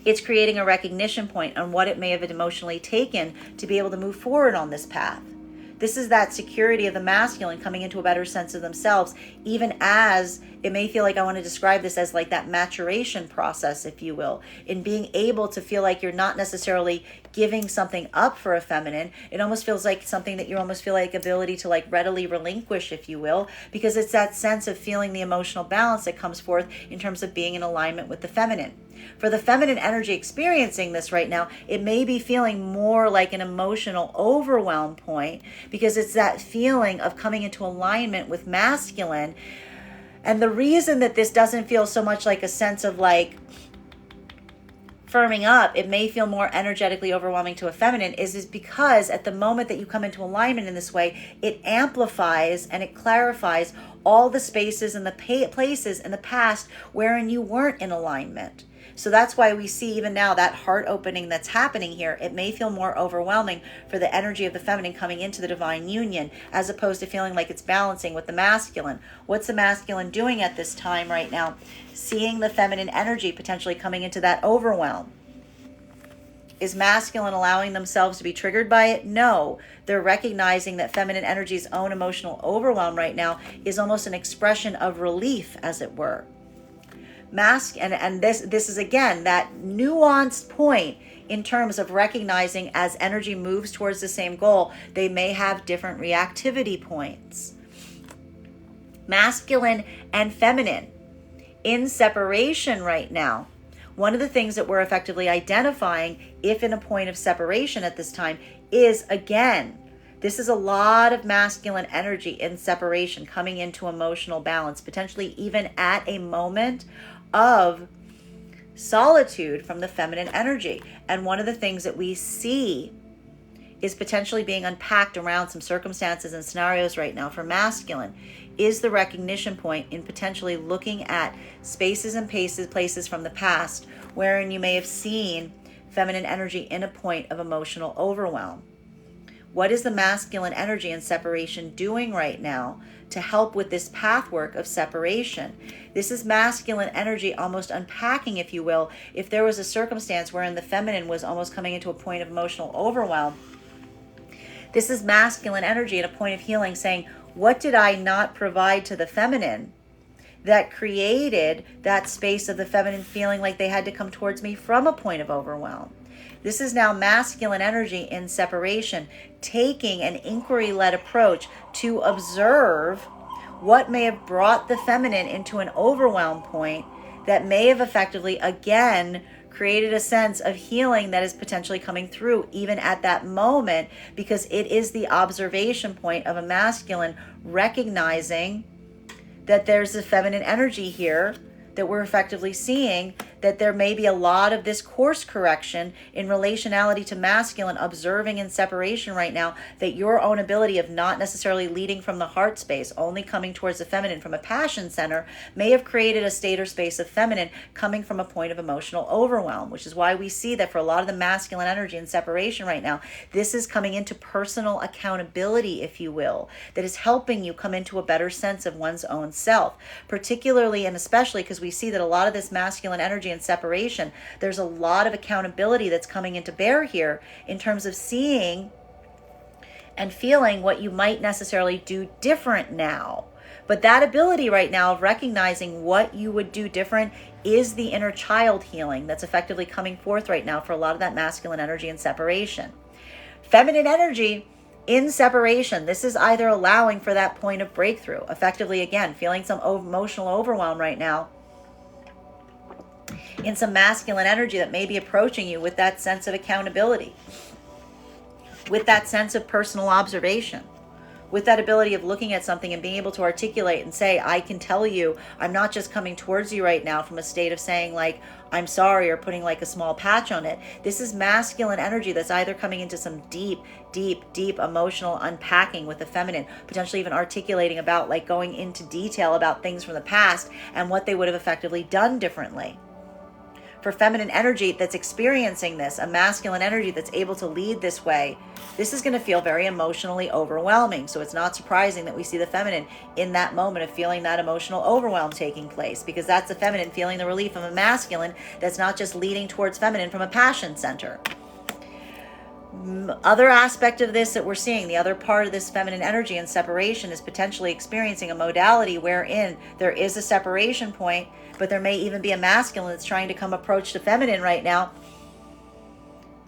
Speaker 1: it's creating a recognition point on what it may have emotionally taken to be able to move forward on this path. This is that security of the masculine coming into a better sense of themselves, even as it may feel like, I want to describe this as like that maturation process, if you will, in being able to feel like you're not necessarily giving something up for a feminine. It almost feels like something that you almost feel like ability to like readily relinquish, if you will, because it's that sense of feeling the emotional balance that comes forth in terms of being in alignment with the feminine. For the feminine energy experiencing this right now, it may be feeling more like an emotional overwhelm point, because it's that feeling of coming into alignment with masculine. And the reason that this doesn't feel so much like a sense of like firming up, it may feel more energetically overwhelming to a feminine, is because at the moment that you come into alignment in this way, it amplifies and it clarifies all the spaces and the places in the past wherein you weren't in alignment. So that's why we see even now that heart opening that's happening here. It may feel more overwhelming for the energy of the feminine coming into the divine union, as opposed to feeling like it's balancing with the masculine. What's the masculine doing at this time right now? Seeing the feminine energy potentially coming into that overwhelm. Is masculine allowing themselves to be triggered by it? No. They're recognizing that feminine energy's own emotional overwhelm right now is almost an expression of relief, as it were. And this is again that nuanced point in terms of recognizing as energy moves towards the same goal, they may have different reactivity points. Masculine and feminine in separation right now. One of the things that we're effectively identifying, if in a point of separation at this time, is, again, this is a lot of masculine energy in separation, coming into emotional balance, potentially even at a moment of solitude from the feminine energy. And one of the things that we see is potentially being unpacked around some circumstances and scenarios right now for masculine is the recognition point in potentially looking at spaces and places from the past wherein you may have seen feminine energy in a point of emotional overwhelm. What is the masculine energy in separation doing right now to help with this pathwork of separation? This is masculine energy almost unpacking, if you will, if there was a circumstance wherein the feminine was almost coming into a point of emotional overwhelm. This is masculine energy at a point of healing, saying, what did I not provide to the feminine that created that space of the feminine feeling like they had to come towards me from a point of overwhelm? This is now masculine energy in separation, taking an inquiry-led approach to observe what may have brought the feminine into an overwhelm point that may have effectively, again, created a sense of healing that is potentially coming through even at that moment, because it is the observation point of a masculine recognizing that there's a feminine energy here that we're effectively seeing, that there may be a lot of this course correction in relationality to masculine observing in separation right now, that your own ability of not necessarily leading from the heart space, only coming towards the feminine from a passion center, may have created a state or space of feminine coming from a point of emotional overwhelm, which is why we see that for a lot of the masculine energy in separation right now, this is coming into personal accountability, if you will, that is helping you come into a better sense of one's own self, particularly and especially because we see that a lot of this masculine energy and separation, there's a lot of accountability that's coming into bear here in terms of seeing and feeling what you might necessarily do different now. But that ability right now of recognizing what you would do different is the inner child healing that's effectively coming forth right now for a lot of that masculine energy and separation. Feminine energy in separation, this is either allowing for that point of breakthrough, effectively, again, feeling some emotional overwhelm right now, in some masculine energy that may be approaching you with that sense of accountability, with that sense of personal observation, with that ability of looking at something and being able to articulate and say, I can tell you, I'm not just coming towards you right now from a state of saying like, I'm sorry, or putting like a small patch on it. This is masculine energy that's either coming into some deep emotional unpacking with the feminine, potentially even articulating about like going into detail about things from the past and what they would have effectively done differently. For feminine energy that's experiencing this, a masculine energy that's able to lead this way, this is going to feel very emotionally overwhelming. So it's not surprising that we see the feminine in that moment of feeling that emotional overwhelm taking place, because that's the feminine feeling the relief of a masculine that's not just leading towards feminine from a passion center. Other aspect of this that we're seeing, the other part of this feminine energy and separation, is potentially experiencing a modality wherein there is a separation point, but there may even be a masculine that's trying to come approach the feminine right now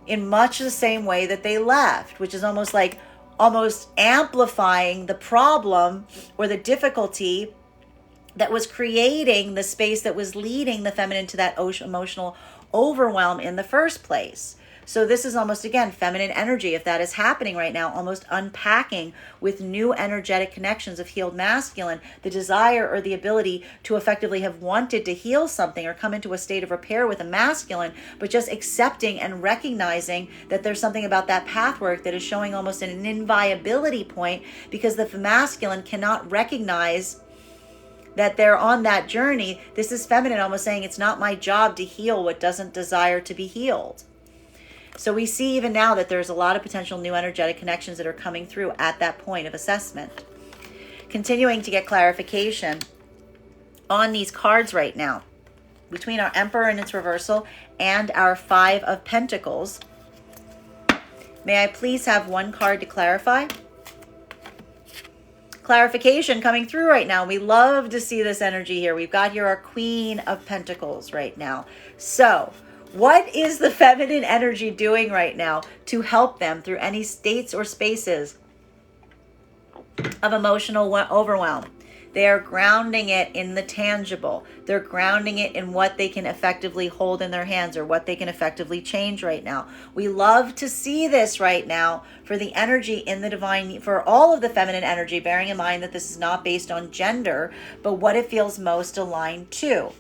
Speaker 1: in much the same way that they left, which is almost amplifying the problem or the difficulty that was creating the space that was leading the feminine to that emotional overwhelm in the first place. So this is almost, again, feminine energy, if that is happening right now, almost unpacking with new energetic connections of healed masculine, the desire or the ability to effectively have wanted to heal something or come into a state of repair with a masculine, but just accepting and recognizing that there's something about that pathwork that is showing almost an inviability point, because the masculine cannot recognize that they're on that journey. This is feminine almost saying, it's not my job to heal what doesn't desire to be healed. So we see even now that there's a lot of potential new energetic connections that are coming through at that point of assessment. Continuing to get clarification on these cards right now, between our Emperor in its reversal and our Five of Pentacles. May I please have one card to clarify? Clarification coming through right now. We love to see this energy here. We've got here our Queen of Pentacles right now. So what is the feminine energy doing right now to help them through any states or spaces of emotional overwhelm? They are grounding it in the tangible. They're grounding it in what they can effectively hold in their hands or what they can effectively change right now. We love to see this right now for the energy in the divine, for all of the feminine energy, bearing in mind that this is not based on gender, but what it feels most aligned to.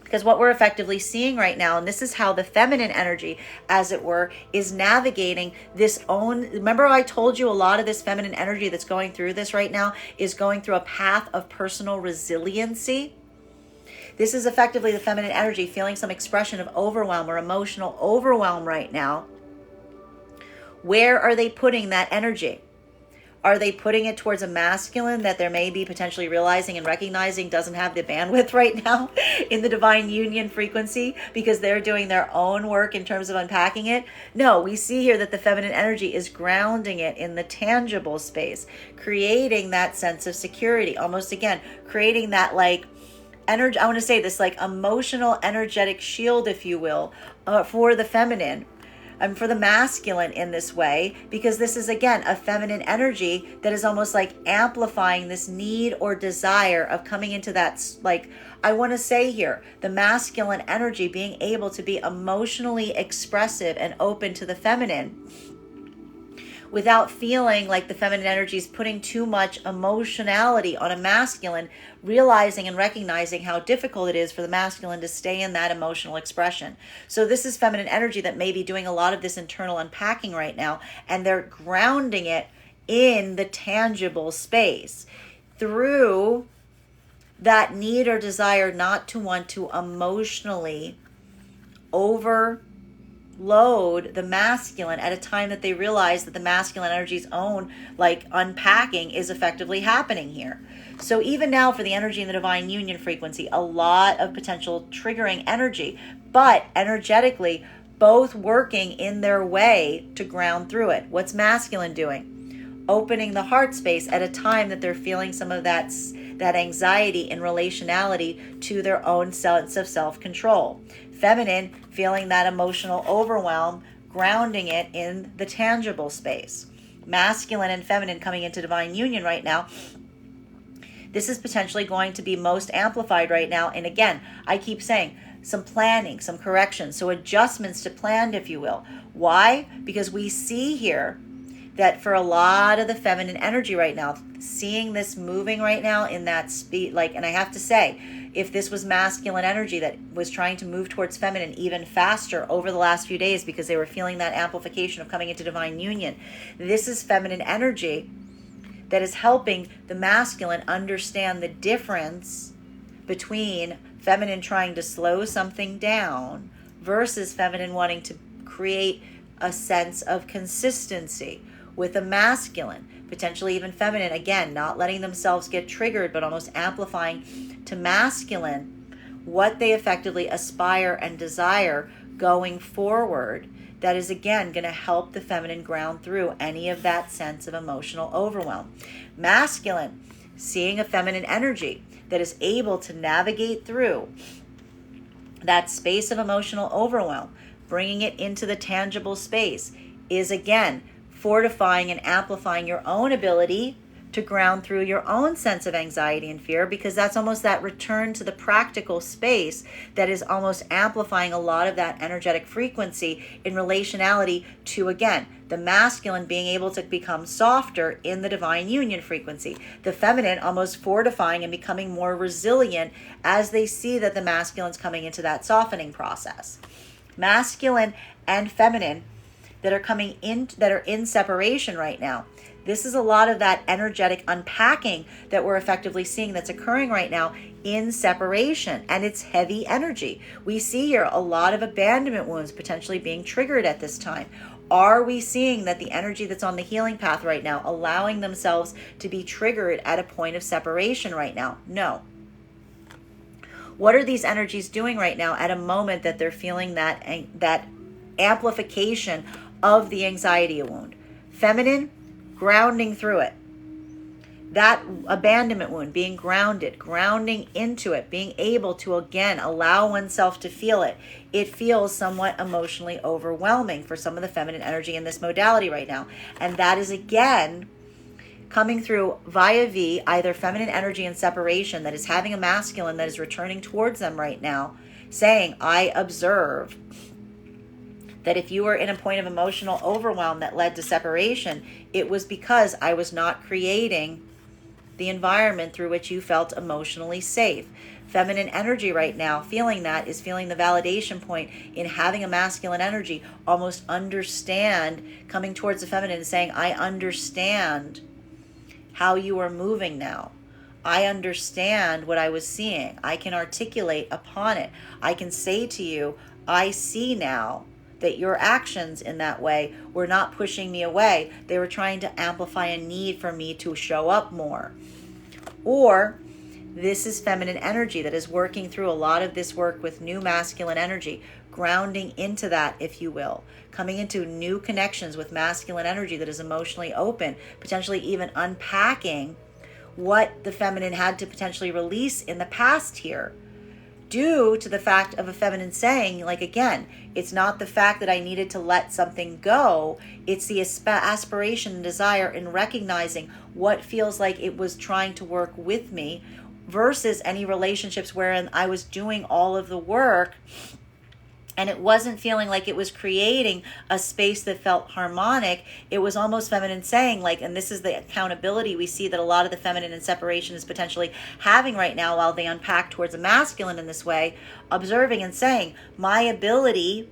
Speaker 1: Because what we're effectively seeing right now, and this is how the feminine energy, as it were, is navigating this own. Remember I told you a lot of this feminine energy that's going through this right now is going through a path of personal resiliency. This is effectively the feminine energy feeling some expression of overwhelm or emotional overwhelm right now. Where are they putting that energy? Are they putting it towards a masculine that there may be potentially realizing and recognizing doesn't have the bandwidth right now in the divine union frequency because they're doing their own work in terms of unpacking it? No, we see here that the feminine energy is grounding it in the tangible space, creating that sense of security, almost again, creating that like energy, I want to say this, like emotional energetic shield, if you will, for the feminine, for the masculine in this way, because this is again a feminine energy that is almost like amplifying this need or desire of coming into that, like, I want to say here, the masculine energy being able to be emotionally expressive and open to the feminine without feeling like the feminine energy is putting too much emotionality on a masculine, realizing and recognizing how difficult it is for the masculine to stay in that emotional expression. So this is feminine energy that may be doing a lot of this internal unpacking right now, and they're grounding it in the tangible space through that need or desire not to want to emotionally overload the masculine at a time that they realize that the masculine energy's own like unpacking is effectively happening here. So even now for the energy in the divine union frequency, a lot of potential triggering energy, but energetically both working in their way to ground through it. What's masculine doing? Opening the heart space at a time that they're feeling some of that anxiety in relationality to their own sense of self-control. Feminine feeling that emotional overwhelm, grounding it in the tangible space. Masculine and feminine coming into divine union right now. This is potentially going to be most amplified right now. And again, I keep saying some planning, some corrections, so adjustments to planned, if you will. Why? Because we see here that for a lot of the feminine energy right now, seeing this moving right now in that speed, like, and I have to say, if this was masculine energy that was trying to move towards feminine even faster over the last few days because they were feeling that amplification of coming into divine union, this is feminine energy that is helping the masculine understand the difference between feminine trying to slow something down versus feminine wanting to create a sense of consistency with a masculine, potentially even feminine, again, not letting themselves get triggered, but almost amplifying to masculine what they effectively aspire and desire going forward. That is, again, going to help the feminine ground through any of that sense of emotional overwhelm. Masculine, seeing a feminine energy that is able to navigate through that space of emotional overwhelm, bringing it into the tangible space, is again fortifying and amplifying your own ability to ground through your own sense of anxiety and fear, because that's almost that return to the practical space that is almost amplifying a lot of that energetic frequency in relationality to, again, the masculine being able to become softer in the divine union frequency, the feminine almost fortifying and becoming more resilient as they see that the masculine's coming into that softening process. Masculine and feminine that are coming in, that are in separation right now. This is a lot of that energetic unpacking that we're effectively seeing that's occurring right now in separation, and it's heavy energy. We see here a lot of abandonment wounds potentially being triggered at this time. Are we seeing that the energy that's on the healing path right now allowing themselves to be triggered at a point of separation right now? No. What are these energies doing right now at a moment that they're feeling that amplification of the anxiety wound? Feminine, grounding through it. That abandonment wound, being grounded, grounding into it, being able to again allow oneself to feel it. It feels somewhat emotionally overwhelming for some of the feminine energy in this modality right now. And that is again coming through via either feminine energy and separation that is having a masculine that is returning towards them right now, saying, I observe that if you were in a point of emotional overwhelm that led to separation, it was because I was not creating the environment through which you felt emotionally safe. Feminine energy right now, feeling that, is feeling the validation point in having a masculine energy almost understand, coming towards the feminine and saying, I understand how you are moving now. I understand what I was seeing. I can articulate upon it. I can say to you, I see now that your actions in that way were not pushing me away. They were trying to amplify a need for me to show up more. Or this is feminine energy that is working through a lot of this work with new masculine energy, grounding into that, if you will, coming into new connections with masculine energy that is emotionally open, potentially even unpacking what the feminine had to potentially release in the past here due to the fact of a feminine saying, like, again, it's not the fact that I needed to let something go. It's the aspiration and desire in recognizing what feels like it was trying to work with me versus any relationships wherein I was doing all of the work and it wasn't feeling like it was creating a space that felt harmonic. It was almost feminine saying, like, and this is the accountability we see that a lot of the feminine and separation is potentially having right now while they unpack towards a masculine in this way, observing and saying, my ability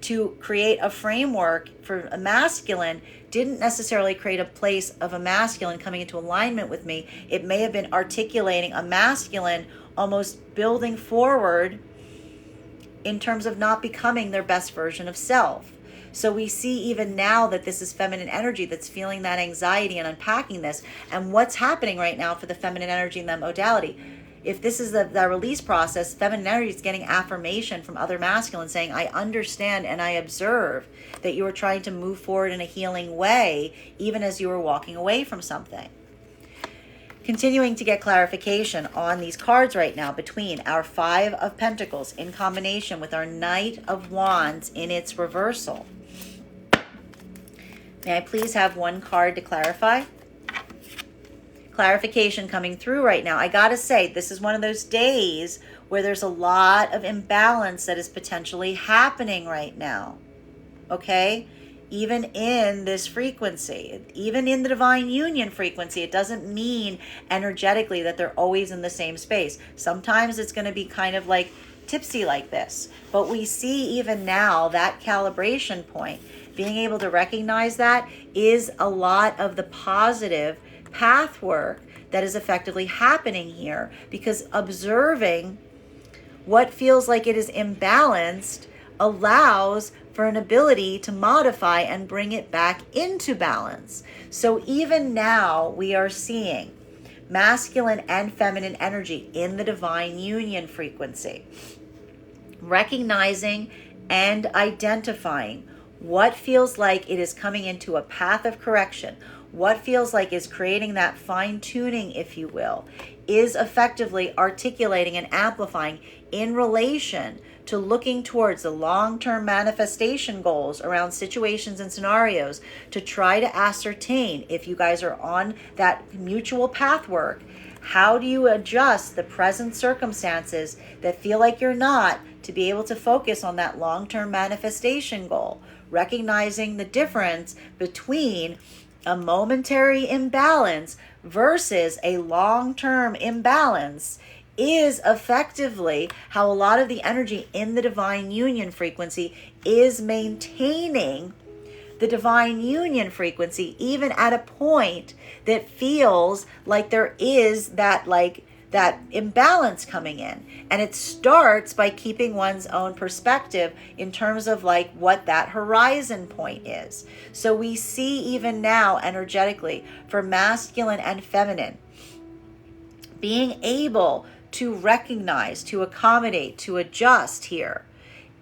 Speaker 1: to create a framework for a masculine didn't necessarily create a place of a masculine coming into alignment with me. It may have been articulating a masculine almost building forward in terms of not becoming their best version of self. So we see even now that this is feminine energy that's feeling that anxiety and unpacking this. And what's happening right now for the feminine energy in that modality, if this is the release process, feminine energy is getting affirmation from other masculine saying, I understand and I observe that you are trying to move forward in a healing way, even as you are walking away from something. Continuing to get clarification on these cards right now between our Five of Pentacles in combination with our Knight of Wands in its reversal. May I please have one card to clarify? Clarification coming through right now. I gotta say, this is one of those days where there's a lot of imbalance that is potentially happening right now. Okay? Even in this frequency, even in the divine union frequency, it doesn't mean energetically that they're always in the same space. Sometimes it's going to be kind of like tipsy like this. But we see even now that calibration point, being able to recognize that is a lot of the positive path work that is effectively happening here, because observing what feels like it is imbalanced allows for an ability to modify and bring it back into balance. So even now we are seeing masculine and feminine energy in the divine union frequency, recognizing and identifying what feels like it is coming into a path of correction, what feels like is creating that fine tuning, if you will, is effectively articulating and amplifying in relation to looking towards the long-term manifestation goals around situations and scenarios to try to ascertain, if you guys are on that mutual path work, how do you adjust the present circumstances that feel like you're not to be able to focus on that long-term manifestation goal, recognizing the difference between a momentary imbalance versus a long-term imbalance is effectively how a lot of the energy in the divine union frequency is maintaining the divine union frequency, even at a point that feels like there is that imbalance coming in. And it starts by keeping one's own perspective in terms of like what that horizon point is. So we see even now energetically for masculine and feminine being able to recognize, to accommodate, to adjust here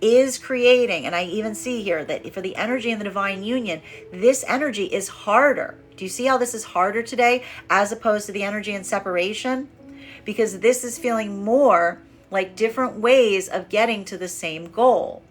Speaker 1: is creating, and I even see here that for the energy in the divine union, this energy is harder. Do you see how this is harder today as opposed to the energy in separation? Because this is feeling more like different ways of getting to the same goal.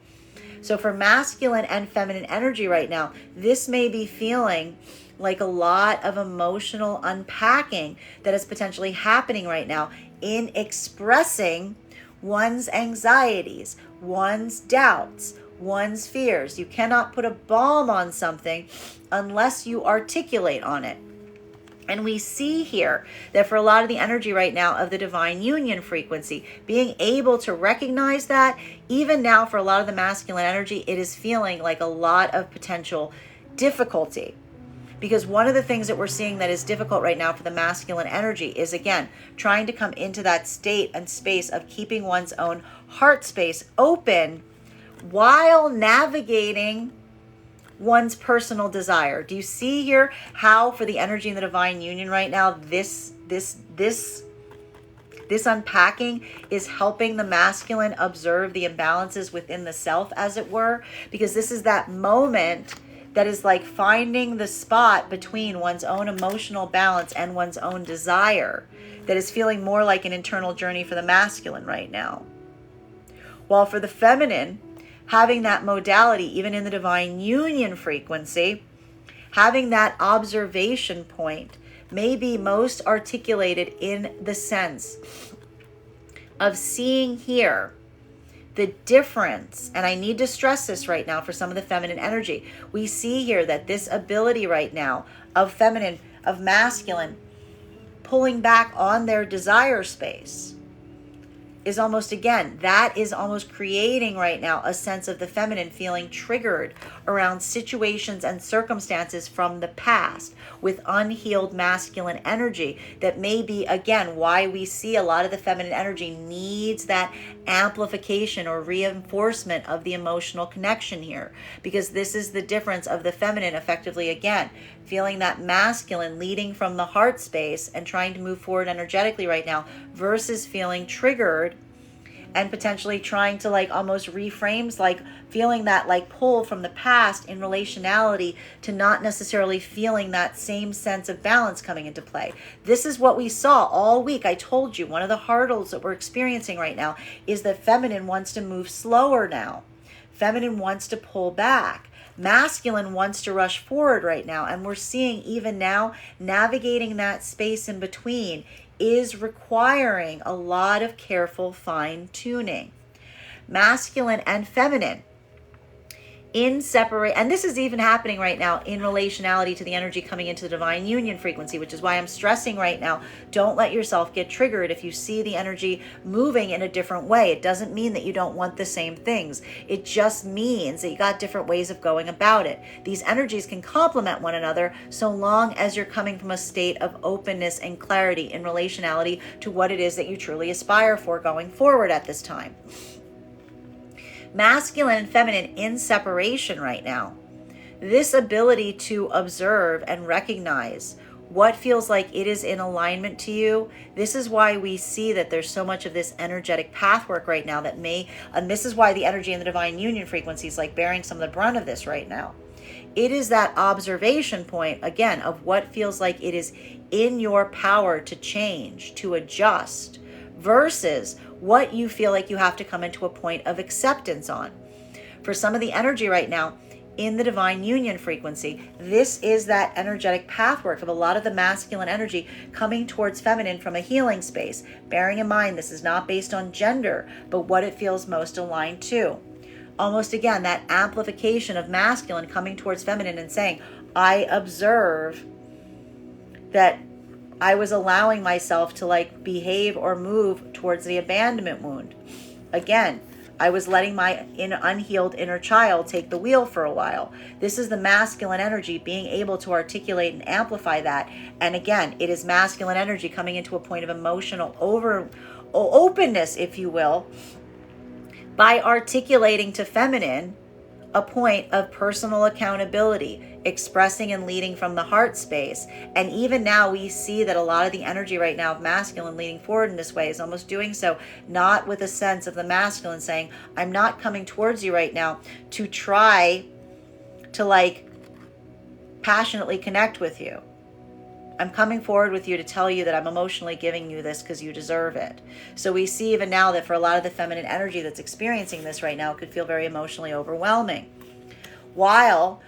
Speaker 1: So for masculine and feminine energy right now, this may be feeling like a lot of emotional unpacking that is potentially happening right now in expressing one's anxieties, one's doubts, one's fears. You cannot put a balm on something unless you articulate on it. And we see here that for a lot of the energy right now of the divine union frequency, being able to recognize that, even now for a lot of the masculine energy, it is feeling like a lot of potential difficulty. Because one of the things that we're seeing that is difficult right now for the masculine energy is, again, trying to come into that state and space of keeping one's own heart space open while navigating one's personal desire. Do you see here how for the energy in the divine union right now, this unpacking is helping the masculine observe the imbalances within the self, as it were? Because this is that moment that is like finding the spot between one's own emotional balance and one's own desire that is feeling more like an internal journey for the masculine right now. While for the feminine, having that modality, even in the divine union frequency, having that observation point may be most articulated in the sense of seeing here the difference. And I need to stress this right now for some of the feminine energy. We see here that this ability right now of feminine, of masculine, pulling back on their desire space is almost, again, that is almost creating right now a sense of the feminine feeling triggered around situations and circumstances from the past with unhealed masculine energy. That may be, again, why we see a lot of the feminine energy needs that amplification or reinforcement of the emotional connection here, because this is the difference of the feminine effectively, again, feeling that masculine leading from the heart space and trying to move forward energetically right now versus feeling triggered and potentially trying to like almost reframes, like feeling that like pull from the past in relationality to not necessarily feeling that same sense of balance coming into play. This is what we saw all week. I told you one of the hurdles that we're experiencing right now is that feminine wants to move slower now. Feminine wants to pull back. Masculine wants to rush forward right now. And we're seeing even now navigating that space in between is requiring a lot of careful fine tuning. Masculine and feminine in separate, and this is even happening right now in relationality to the energy coming into the divine union frequency, which is why I'm stressing right now, don't let yourself get triggered if you see the energy moving in a different way. It doesn't mean that you don't want the same things. It just means that you got different ways of going about it. These energies can complement one another so long as you're coming from a state of openness and clarity in relationality to what it is that you truly aspire for going forward at this time. Masculine and feminine in separation right now. This ability to observe and recognize what feels like it is in alignment to you. This is why we see that there's so much of this energetic pathwork right now that may, and this is why the energy in the divine union frequency is like bearing some of the brunt of this right now. It is that observation point, again, of what feels like it is in your power to change, to adjust, versus what you feel like you have to come into a point of acceptance on. For some of the energy right now in the divine union frequency, this is that energetic pathwork of a lot of the masculine energy coming towards feminine from a healing space. Bearing in mind, this is not based on gender, but what it feels most aligned to. Almost, again, that amplification of masculine coming towards feminine and saying, I observe that I was allowing myself to like behave or move towards the abandonment wound. Again, I was letting my unhealed inner child take the wheel for a while. This is the masculine energy being able to articulate and amplify that. And again, it is masculine energy coming into a point of emotional openness, if you will, by articulating to feminine a point of personal accountability, expressing and leading from the heart space. And even now we see that a lot of the energy right now of masculine leading forward in this way is almost doing so not with a sense of the masculine saying, I'm not coming towards you right now to try to like passionately connect with you. I'm coming forward with you to tell you that I'm emotionally giving you this because you deserve it. So we see even now that for a lot of the feminine energy that's experiencing this right now, it could feel very emotionally overwhelming. While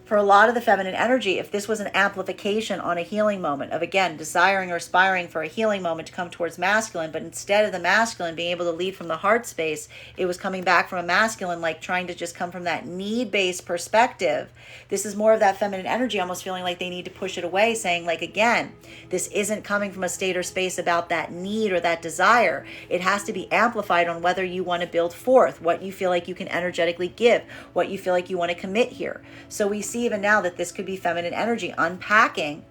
Speaker 1: for a lot of the feminine energy, if this was an amplification on a healing moment of, again, desiring or aspiring for a healing moment to come towards masculine, but instead of the masculine being able to lead from the heart space, it was coming back from a masculine, like trying to just come from that need-based perspective. This is more of that feminine energy almost feeling like they need to push it away, saying like, again, this isn't coming from a state or space about that need or that desire. It has to be amplified on whether you want to build forth, what you feel like you can energetically give, what you feel like you want to commit here. So we see even now that this could be feminine energy unpacking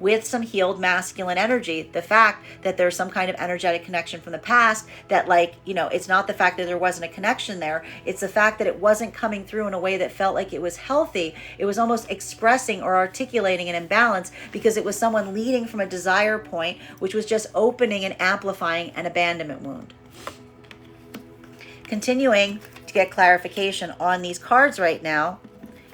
Speaker 1: with some healed masculine energy, the fact that there's some kind of energetic connection from the past that, like, you know, it's not the fact that there wasn't a connection there, it's the fact that it wasn't coming through in a way that felt like it was healthy. It was almost expressing or articulating an imbalance because it was someone leading from a desire point, which was just opening and amplifying an abandonment wound. Continuing to get clarification on these cards right now,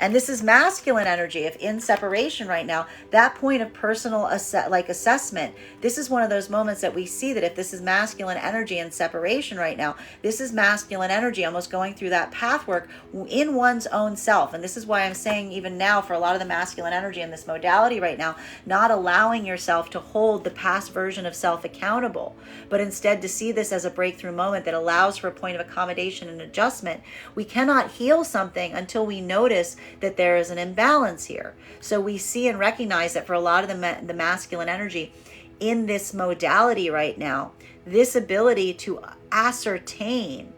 Speaker 1: And this is masculine energy. If in separation right now, that point of personal assessment, this is one of those moments that we see that if this is masculine energy in separation right now, this is masculine energy almost going through that pathwork in one's own self. And this is why I'm saying even now for a lot of the masculine energy in this modality right now, not allowing yourself to hold the past version of self accountable, but instead to see this as a breakthrough moment that allows for a point of accommodation and adjustment. We cannot heal something until we notice that there is an imbalance here. So we see and recognize that for a lot of the masculine energy in this modality right now, this ability to ascertain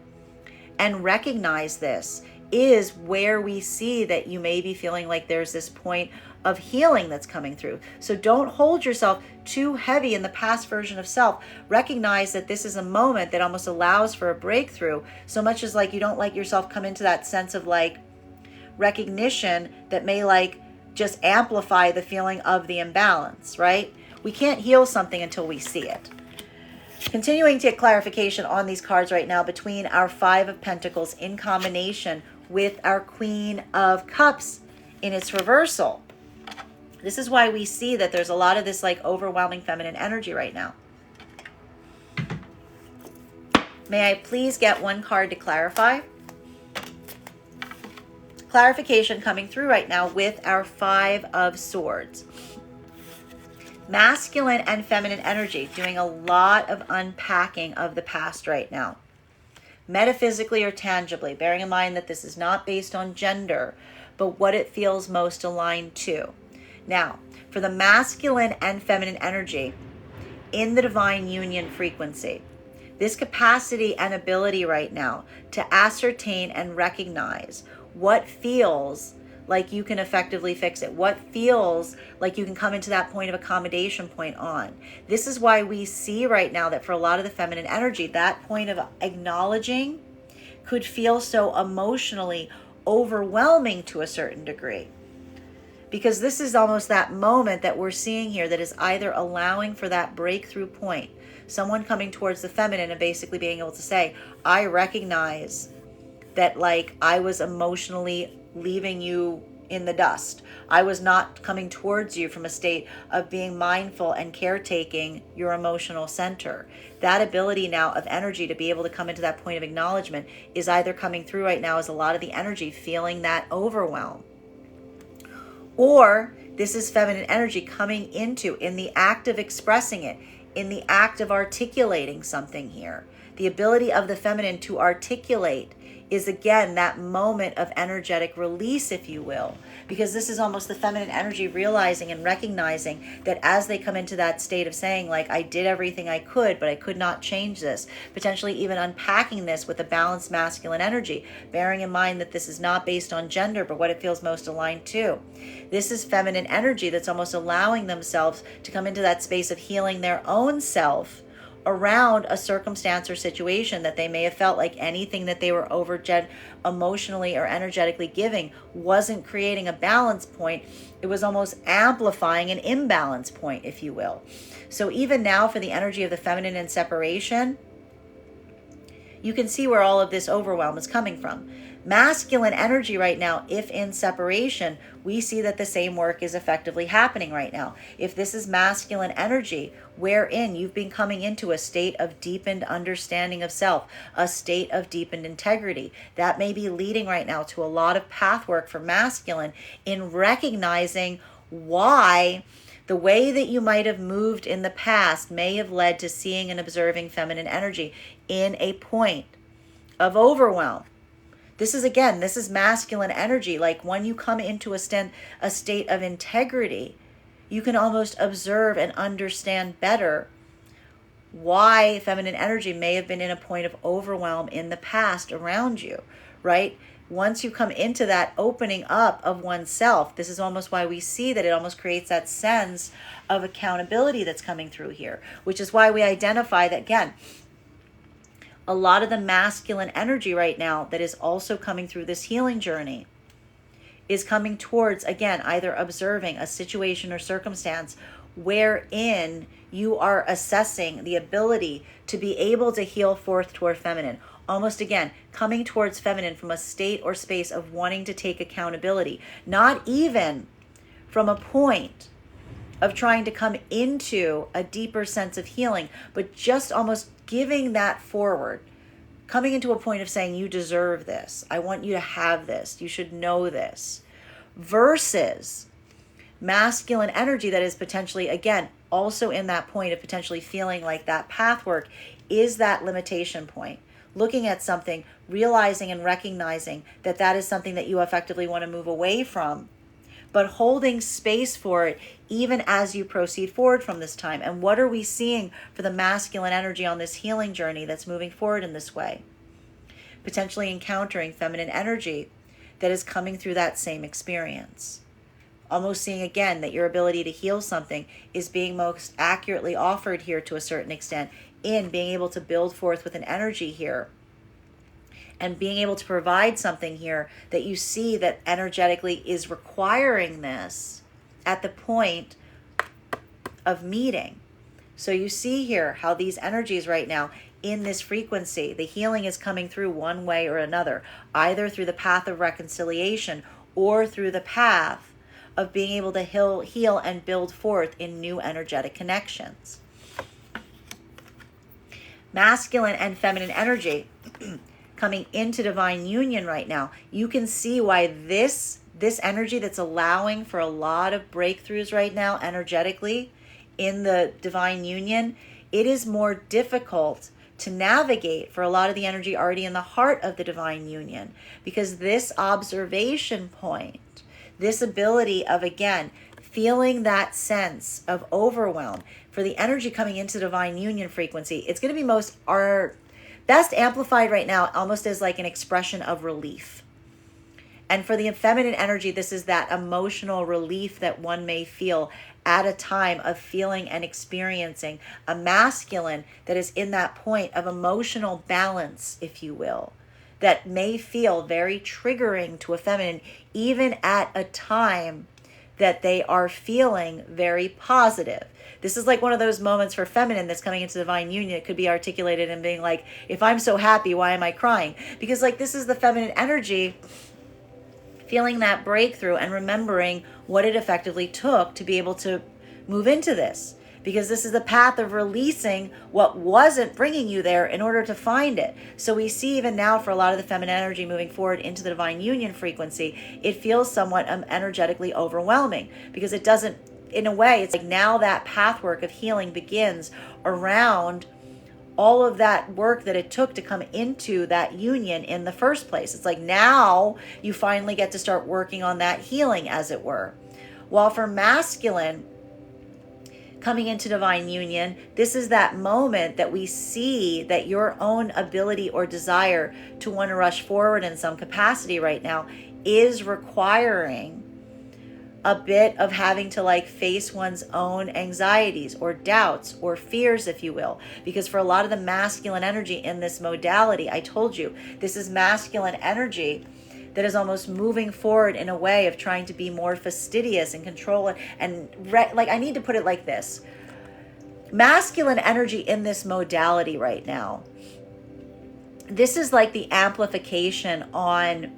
Speaker 1: and recognize this is where we see that you may be feeling like there's this point of healing that's coming through. So don't hold yourself too heavy in the past version of self. Recognize that this is a moment that almost allows for a breakthrough, so much as like you don't let yourself come into that sense of like recognition that may like just amplify the feeling of the imbalance, right? We can't heal something until we see it. Continuing to get clarification on these cards right now between our Five of Pentacles in combination with our Queen of Cups in its reversal. This is why we see that there's a lot of this like overwhelming feminine energy right now. May I please get one card to clarify? Clarification coming through right now with our Five of Swords. Masculine and feminine energy doing a lot of unpacking of the past right now. Metaphysically or tangibly, bearing in mind that this is not based on gender, but what it feels most aligned to. Now, for the masculine and feminine energy in the divine union frequency, this capacity and ability right now to ascertain and recognize what feels like you can effectively fix it, what feels like you can come into that point of accommodation point on. This is why we see right now that for a lot of the feminine energy, that point of acknowledging could feel so emotionally overwhelming to a certain degree. Because this is almost that moment that we're seeing here that is either allowing for that breakthrough point, someone coming towards the feminine and basically being able to say, I recognize that like I was emotionally leaving you in the dust. I was not coming towards you from a state of being mindful and caretaking your emotional center. That ability now of energy to be able to come into that point of acknowledgement is either coming through right now as a lot of the energy feeling that overwhelm. Or this is feminine energy coming into in the act of expressing it, in the act of articulating something here. The ability of the feminine to articulate is again that moment of energetic release, if you will, because this is almost the feminine energy realizing and recognizing that as they come into that state of saying like, I did everything I could, but I could not change this, potentially even unpacking this with a balanced masculine energy, bearing in mind that this is not based on gender, but what it feels most aligned to. This is feminine energy that's almost allowing themselves to come into that space of healing their own self around a circumstance or situation that they may have felt like anything that they were emotionally or energetically giving wasn't creating a balance point. It was almost amplifying an imbalance point, if you will. So even now for the energy of the feminine in separation, you can see where all of this overwhelm is coming from. Masculine energy right now, if in separation, we see that the same work is effectively happening right now. If this is masculine energy, wherein you've been coming into a state of deepened understanding of self, a state of deepened integrity, that may be leading right now to a lot of path work for masculine in recognizing why the way that you might have moved in the past may have led to seeing and observing feminine energy in a point of overwhelm. This is masculine energy. Like when you come into a state of integrity, you can almost observe and understand better why feminine energy may have been in a point of overwhelm in the past around you, right? Once you come into that opening up of oneself, this is almost why we see that it almost creates that sense of accountability that's coming through here, which is why we identify that, again, a lot of the masculine energy right now that is also coming through this healing journey is coming towards, again, either observing a situation or circumstance wherein you are assessing the ability to be able to heal forth toward feminine. almost again coming towards feminine from a state or space of wanting to take accountability, not even from a point of trying to come into a deeper sense of healing, but just almost giving that forward, coming into a point of saying, you deserve this. I want you to have this. You should know this. Versus masculine energy that is potentially, again, also in that point of potentially feeling like that path work is that limitation point. Looking at something, realizing and recognizing that that is something that you effectively want to move away from, but holding space for it even as you proceed forward from this time. And what are we seeing for the masculine energy on this healing journey that's moving forward in this way? Potentially encountering feminine energy that is coming through that same experience. Almost seeing again that your ability to heal something is being most accurately offered here to a certain extent in being able to build forth with an energy here and being able to provide something here that you see that energetically is requiring this at the point of meeting. So you see here how these energies right now in this frequency, the healing is coming through one way or another, either through the path of reconciliation or through the path of being able to heal and build forth in new energetic connections. Masculine and feminine energy coming into divine union right now. You can see why this energy that's allowing for a lot of breakthroughs right now energetically in the divine union, it is more difficult to navigate for a lot of the energy already in the heart of the divine union, because this observation point, this ability of, again, feeling that sense of overwhelm for the energy coming into divine union frequency, it's going to be best amplified right now almost as like an expression of relief. And for the feminine energy, this is that emotional relief that one may feel at a time of feeling and experiencing a masculine that is in that point of emotional balance, if you will, that may feel very triggering to a feminine, even at a time that they are feeling very positive. This is like one of those moments for feminine that's coming into divine union. It could be articulated and being like, if I'm so happy, why am I crying? Because like this is the feminine energy feeling that breakthrough and remembering what it effectively took to be able to move into this. Because this is the path of releasing what wasn't bringing you there in order to find it. So we see even now for a lot of the feminine energy moving forward into the divine union frequency, it feels somewhat energetically overwhelming because it doesn't, in a way, it's like now that path work of healing begins around all of that work that it took to come into that union in the first place. It's like now you finally get to start working on that healing, as it were. While for masculine, coming into divine union, this is that moment that we see that your own ability or desire to want to rush forward in some capacity right now is requiring a bit of having to like face one's own anxieties or doubts or fears, if you will. Because for a lot of the masculine energy in this modality, I told you, this is masculine energy that is almost moving forward in a way of trying to be more fastidious and control like I need to put it like this. Masculine energy in this modality right now, this is like the amplification on,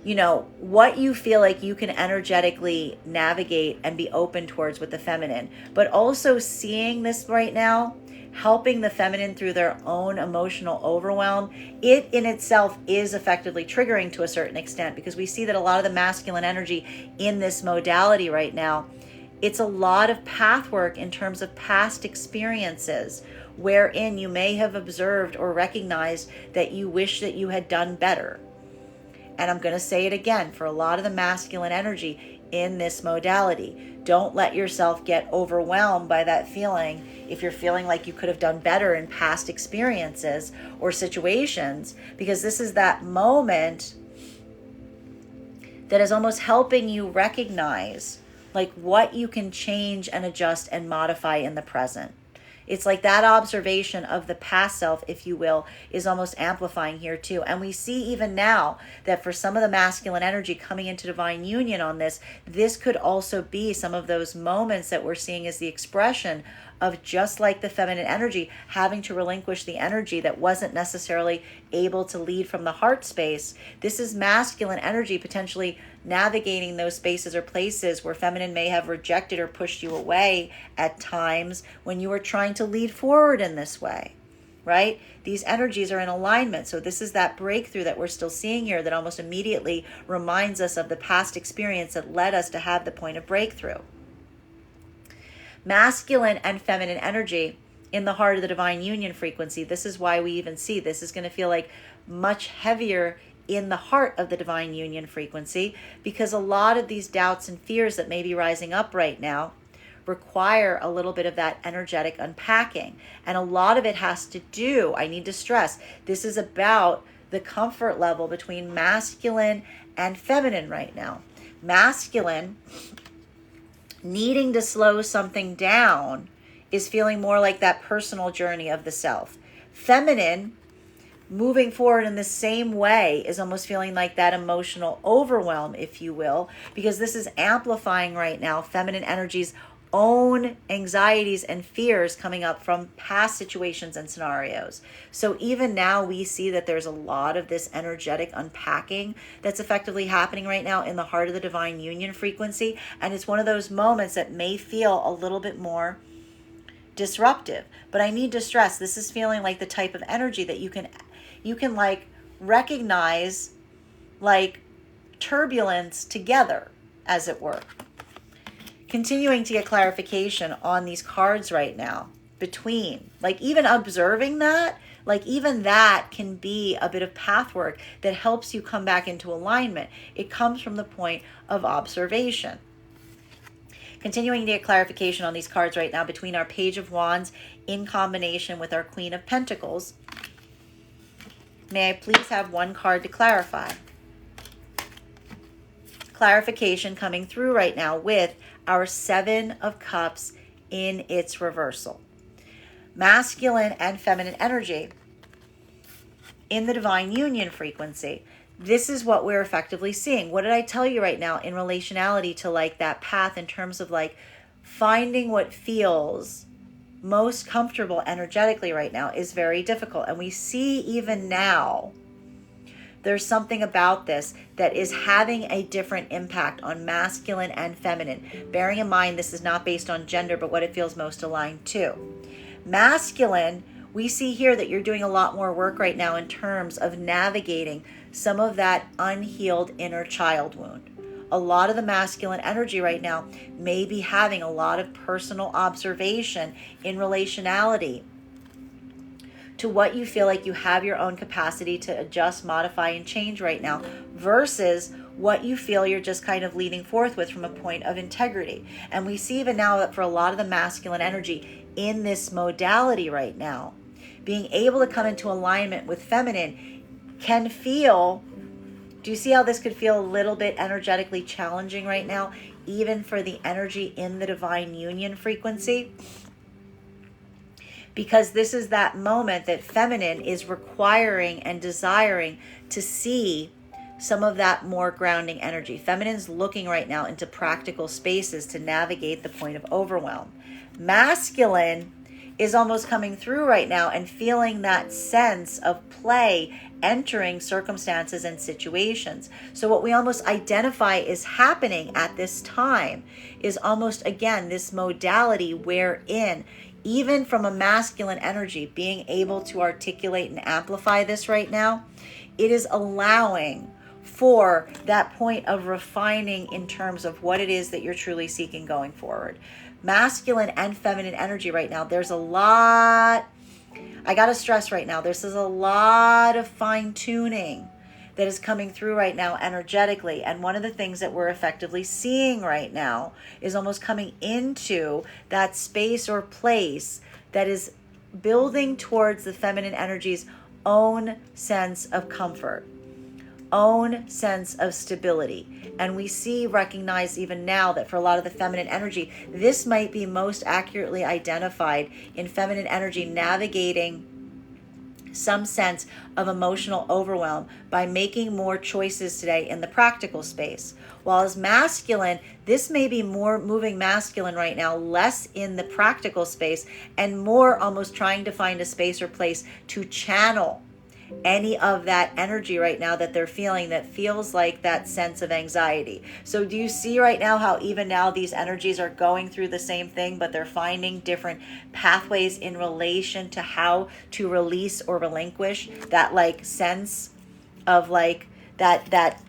Speaker 1: you know, what you feel like you can energetically navigate and be open towards with the feminine, but also seeing this right now, helping the feminine through their own emotional overwhelm. It in itself is effectively triggering to a certain extent, because we see that a lot of the masculine energy in this modality right now, it's a lot of path work in terms of past experiences wherein you may have observed or recognized that you wish that you had done better. And I'm going to say it again, for a lot of the masculine energy in this modality, don't let yourself get overwhelmed by that feeling if you're feeling like you could have done better in past experiences or situations, because this is that moment that is almost helping you recognize like what you can change and adjust and modify in the present. It's like that observation of the past self, if you will, is almost amplifying here too. And we see even now that for some of the masculine energy coming into divine union on this could also be some of those moments that we're seeing as the expression of, just like the feminine energy, having to relinquish the energy that wasn't necessarily able to lead from the heart space. This is masculine energy potentially navigating those spaces or places where feminine may have rejected or pushed you away at times when you were trying to lead forward in this way, right? These energies are in alignment. So this is that breakthrough that we're still seeing here that almost immediately reminds us of the past experience that led us to have the point of breakthrough. Masculine and feminine energy in the heart of the divine union frequency. This is why we even see this is going to feel like much heavier in the heart of the divine union frequency, because a lot of these doubts and fears that may be rising up right now require a little bit of that energetic unpacking. And a lot of it has to do, I need to stress, this is about the comfort level between masculine and feminine right now. Masculine needing to slow something down is feeling more like that personal journey of the self. Feminine moving forward in the same way is almost feeling like that emotional overwhelm, if you will, because this is amplifying right now feminine energy's own anxieties and fears coming up from past situations and scenarios. So even now we see that there's a lot of this energetic unpacking that's effectively happening right now in the heart of the divine union frequency. And it's one of those moments that may feel a little bit more disruptive. But I need to stress, this is feeling like the type of energy that you can like recognize like turbulence together, as it were. Continuing to get clarification on these cards right now between, like even observing that, like even that can be a bit of path work that helps you come back into alignment. It comes from the point of observation. Continuing to get clarification on these cards right now between our Page of Wands in combination with our Queen of Pentacles. May I please have one card to clarify? Clarification coming through right now with our Seven of Cups in its reversal. Masculine and feminine energy in the divine union frequency. This is what we're effectively seeing. What did I tell you right now in relationality to like that path in terms of like finding what feels most comfortable energetically right now is very difficult. And we see even now there's something about this that is having a different impact on masculine and feminine. Bearing in mind, this is not based on gender, but what it feels most aligned to. Masculine, we see here that you're doing a lot more work right now in terms of navigating some of that unhealed inner child wound. A lot of the masculine energy right now may be having a lot of personal observation in relationality to what you feel like you have your own capacity to adjust, modify, and change right now versus what you feel you're just kind of leading forth with from a point of integrity. And we see even now that for a lot of the masculine energy in this modality right now, being able to come into alignment with feminine can feel, do you see how this could feel a little bit energetically challenging right now, even for the energy in the divine union frequency? Because this is that moment that feminine is requiring and desiring to see some of that more grounding energy. Feminine's looking right now into practical spaces to navigate the point of overwhelm. Masculine is almost coming through right now and feeling that sense of play entering circumstances and situations. So what we almost identify is happening at this time is almost, again, this modality wherein even from a masculine energy, being able to articulate and amplify this right now, it is allowing for that point of refining in terms of what it is that you're truly seeking going forward. Masculine and feminine energy right now, there's a lot, I got to stress right now, this is a lot of fine tuning that is coming through right now energetically. And one of the things that we're effectively seeing right now is almost coming into that space or place that is building towards the feminine energy's own sense of comfort, own sense of stability. And we see, recognize even now that for a lot of the feminine energy, this might be most accurately identified in feminine energy navigating some sense of emotional overwhelm by making more choices today in the practical space. While as masculine, this may be more moving masculine right now, less in the practical space and more almost trying to find a space or place to channel any of that energy right now that they're feeling that feels like that sense of anxiety. So do you see right now how even now these energies are going through the same thing, but they're finding different pathways in relation to how to release or relinquish that like sense of like that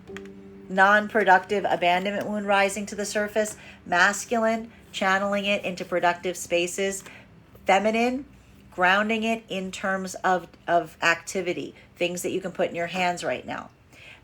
Speaker 1: non-productive abandonment wound rising to the surface, masculine channeling it into productive spaces, feminine grounding it in terms of activity, things that you can put in your hands right now.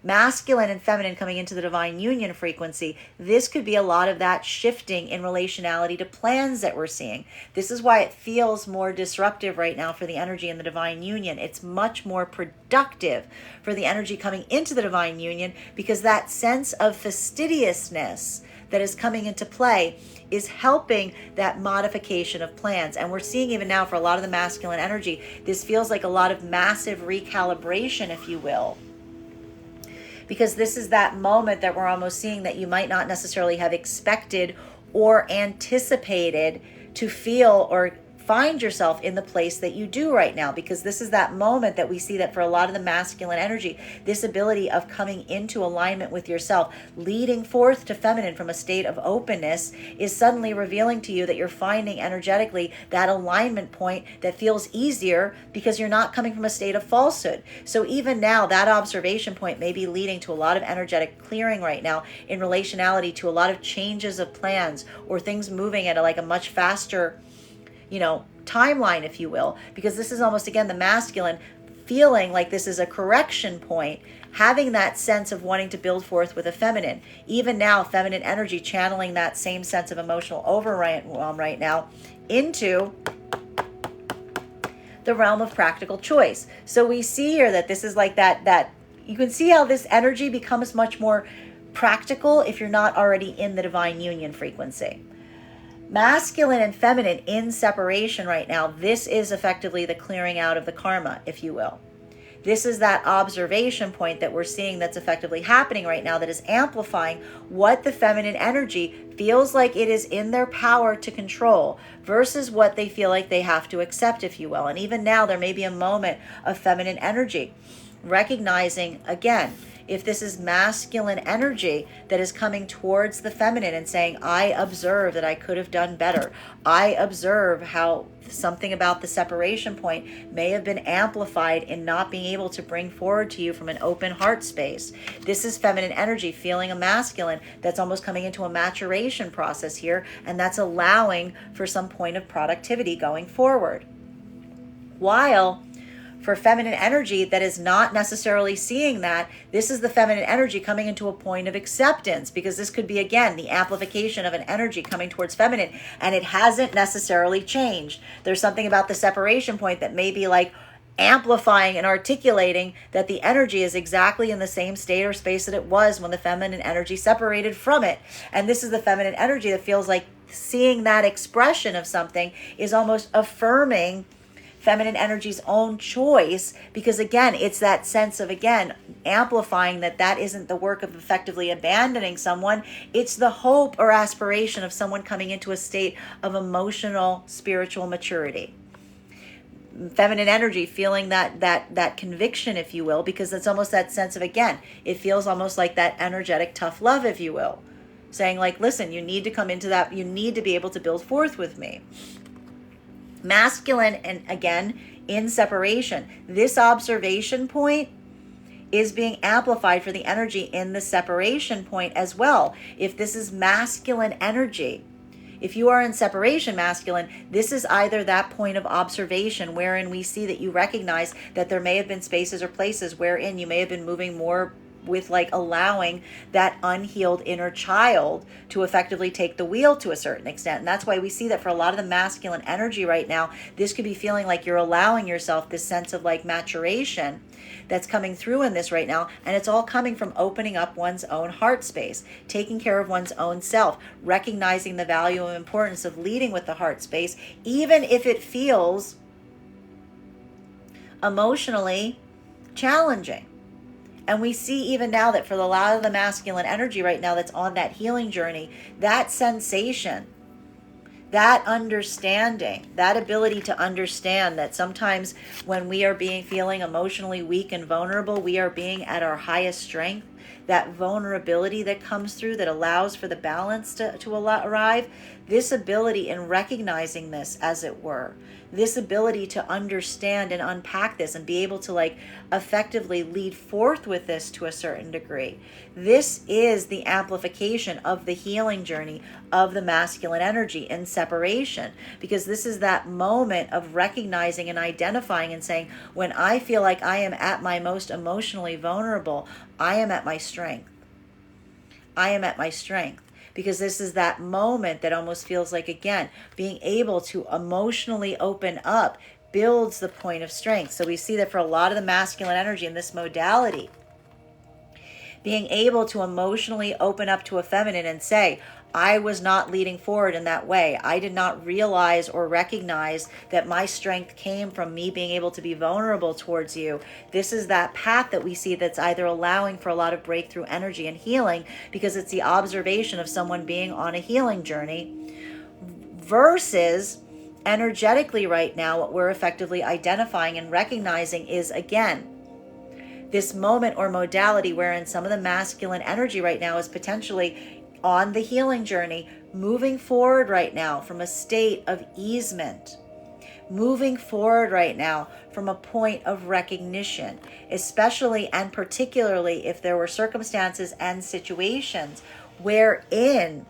Speaker 1: Masculine and feminine coming into the divine union frequency, this could be a lot of that shifting in relationality to plans that we're seeing. This is why it feels more disruptive right now for the energy in the divine union. It's much more productive for the energy coming into the divine union because that sense of fastidiousness that is coming into play is helping that modification of plans. And we're seeing even now for a lot of the masculine energy, this feels like a lot of massive recalibration, if you will. Because this is that moment that we're almost seeing that you might not necessarily have expected or anticipated to feel or find yourself in the place that you do right now, because this is that moment that we see that for a lot of the masculine energy, this ability of coming into alignment with yourself, leading forth to feminine from a state of openness is suddenly revealing to you that you're finding energetically that alignment point that feels easier because you're not coming from a state of falsehood. So even now, that observation point may be leading to a lot of energetic clearing right now in relationality to a lot of changes of plans or things moving at a much faster timeline, if you will, because this is almost, again, the masculine feeling like this is a correction point, having that sense of wanting to build forth with a feminine. Even now, feminine energy channeling that same sense of emotional overwhelm right now into the realm of practical choice. So we see here that this is like that you can see how this energy becomes much more practical if you're not already in the divine union frequency. Masculine and feminine in separation right now, this is effectively the clearing out of the karma, if you will. This is that observation point that we're seeing that's effectively happening right now that is amplifying what the feminine energy feels like it is in their power to control versus what they feel like they have to accept, if you will. And even now, there may be a moment of feminine energy, recognizing, again, if this is masculine energy that is coming towards the feminine and saying, I observe that I could have done better. I observe how something about the separation point may have been amplified in not being able to bring forward to you from an open heart space. This is feminine energy feeling a masculine that's almost coming into a maturation process here, and that's allowing for some point of productivity going forward. While for feminine energy that is not necessarily seeing that, this is the feminine energy coming into a point of acceptance, because this could be, again, the amplification of an energy coming towards feminine, and it hasn't necessarily changed. There's something about the separation point that may be like amplifying and articulating that the energy is exactly in the same state or space that it was when the feminine energy separated from it. And this is the feminine energy that feels like seeing that expression of something is almost affirming feminine energy's own choice, because again, it's that sense of, again, amplifying that isn't the work of effectively abandoning someone. It's the hope or aspiration of someone coming into a state of emotional, spiritual maturity. Feminine energy feeling that conviction, if you will, because it's almost that sense of, again, it feels almost like that energetic tough love, if you will, saying like, listen, you need to come into that, you need to be able to build forth with me. Masculine, and again, in separation. This observation point is being amplified for the energy in the separation point as well. If this is masculine energy, if you are in separation, masculine, this is either that point of observation wherein we see that you recognize that there may have been spaces or places wherein you may have been moving more with like allowing that unhealed inner child to effectively take the wheel to a certain extent. And that's why we see that for a lot of the masculine energy right now, this could be feeling like you're allowing yourself this sense of like maturation that's coming through in this right now. And it's all coming from opening up one's own heart space, taking care of one's own self, recognizing the value and importance of leading with the heart space, even if it feels emotionally challenging. And we see even now that for a lot of the masculine energy right now that's on that healing journey, that sensation, that understanding, that ability to understand that sometimes when we are feeling emotionally weak and vulnerable, we are being at our highest strength. That vulnerability that comes through that allows for the balance to arrive, this ability in recognizing this, as it were, this ability to understand and unpack this and be able to effectively lead forth with this to a certain degree. This is the amplification of the healing journey of the masculine energy in separation, because this is that moment of recognizing and identifying and saying, when I feel like I am at my most emotionally vulnerable, I am at my strength. I am at my strength. Because this is that moment that almost feels like, again, being able to emotionally open up builds the point of strength. So we see that for a lot of the masculine energy in this modality, being able to emotionally open up to a feminine and say, I was not leading forward in that way. I did not realize or recognize that my strength came from me being able to be vulnerable towards you. This is that path that we see that's either allowing for a lot of breakthrough energy and healing, because it's the observation of someone being on a healing journey, versus energetically right now, what we're effectively identifying and recognizing is, again, this moment or modality wherein some of the masculine energy right now is potentially on the healing journey, moving forward right now from a state of easement, moving forward right now from a point of recognition, especially and particularly if there were circumstances and situations wherein,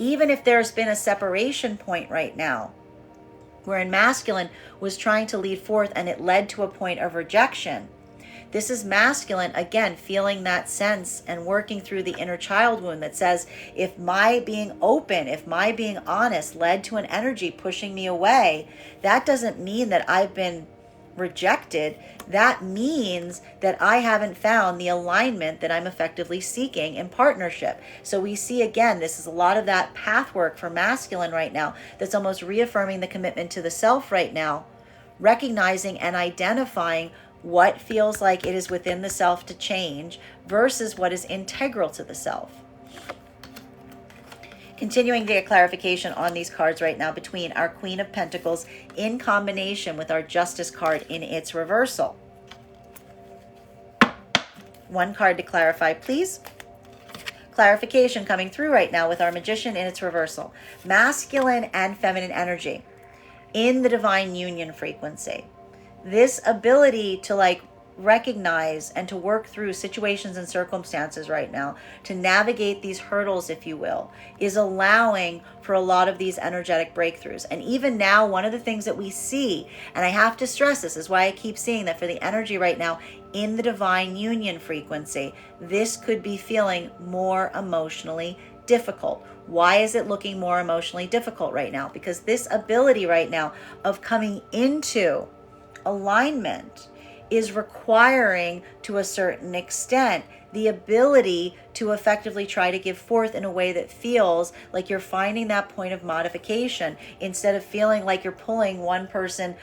Speaker 1: even if there's been a separation point right now, wherein masculine was trying to lead forth and it led to a point of rejection. This is masculine, again, feeling that sense and working through the inner child wound that says, if my being open, if my being honest led to an energy pushing me away, that doesn't mean that I've been rejected. That means that I haven't found the alignment that I'm effectively seeking in partnership. So we see, again, this is a lot of that path work for masculine right now that's almost reaffirming the commitment to the self right now, recognizing and identifying what feels like it is within the self to change versus what is integral to the self. Continuing to get clarification on these cards right now between our Queen of Pentacles in combination with our Justice card in its reversal. One card to clarify, please. Clarification coming through right now with our Magician in its reversal. Masculine and feminine energy in the divine union frequency. This ability to recognize and to work through situations and circumstances right now, to navigate these hurdles, if you will, is allowing for a lot of these energetic breakthroughs. And even now, one of the things that we see, and I have to stress this, is why I keep seeing that for the energy right now in the divine union frequency, this could be feeling more emotionally difficult. Why is it looking more emotionally difficult right now? Because this ability right now of coming into alignment is requiring, to a certain extent, the ability to effectively try to give forth in a way that feels like you're finding that point of modification instead of feeling like you're pulling one person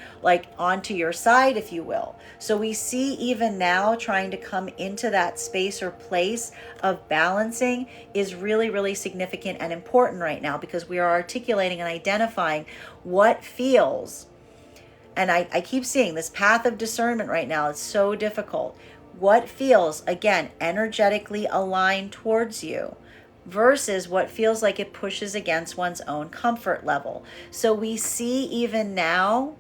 Speaker 1: onto your side, if you will. So we see even now trying to come into that space or place of balancing is really, really significant and important right now, because we are articulating and identifying what feels. And I keep seeing this path of discernment right now. It's so difficult. What feels, again, energetically aligned towards you versus what feels like it pushes against one's own comfort level. So we see even now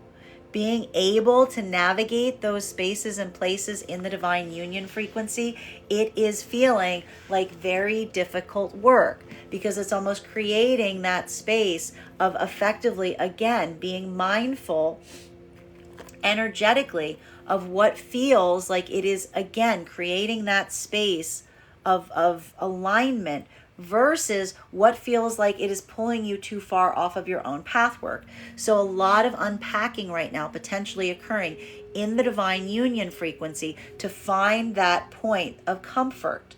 Speaker 1: being able to navigate those spaces and places in the divine union frequency, it is feeling like very difficult work, because it's almost creating that space of effectively, again, being mindful energetically of what feels like it is, again, creating that space of alignment versus what feels like it is pulling you too far off of your own pathwork. So a lot of unpacking right now potentially occurring in the divine union frequency to find that point of comfort.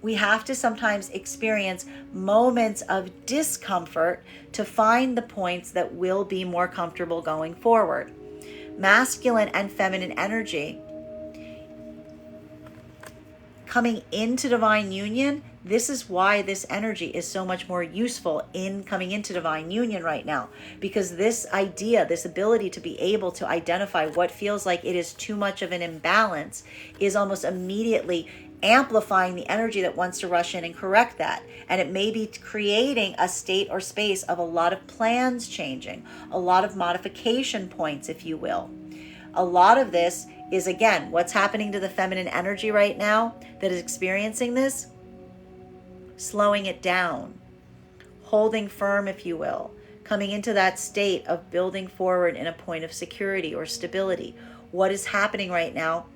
Speaker 1: We have to sometimes experience moments of discomfort to find the points that will be more comfortable going forward. masculine and feminine energy coming into divine union. This is why this energy is so much more useful in coming into divine union right now, because this idea, this ability to be able to identify what feels like it is too much of an imbalance is almost immediately amplifying the energy that wants to rush in and correct that. And it may be creating a state or space of a lot of plans changing, a lot of modification points, if you will. A lot of this is, again, what's happening to the feminine energy right now that is experiencing this. Slowing it down, holding firm, if you will, coming into that state of building forward in a point of security or stability. What is happening right now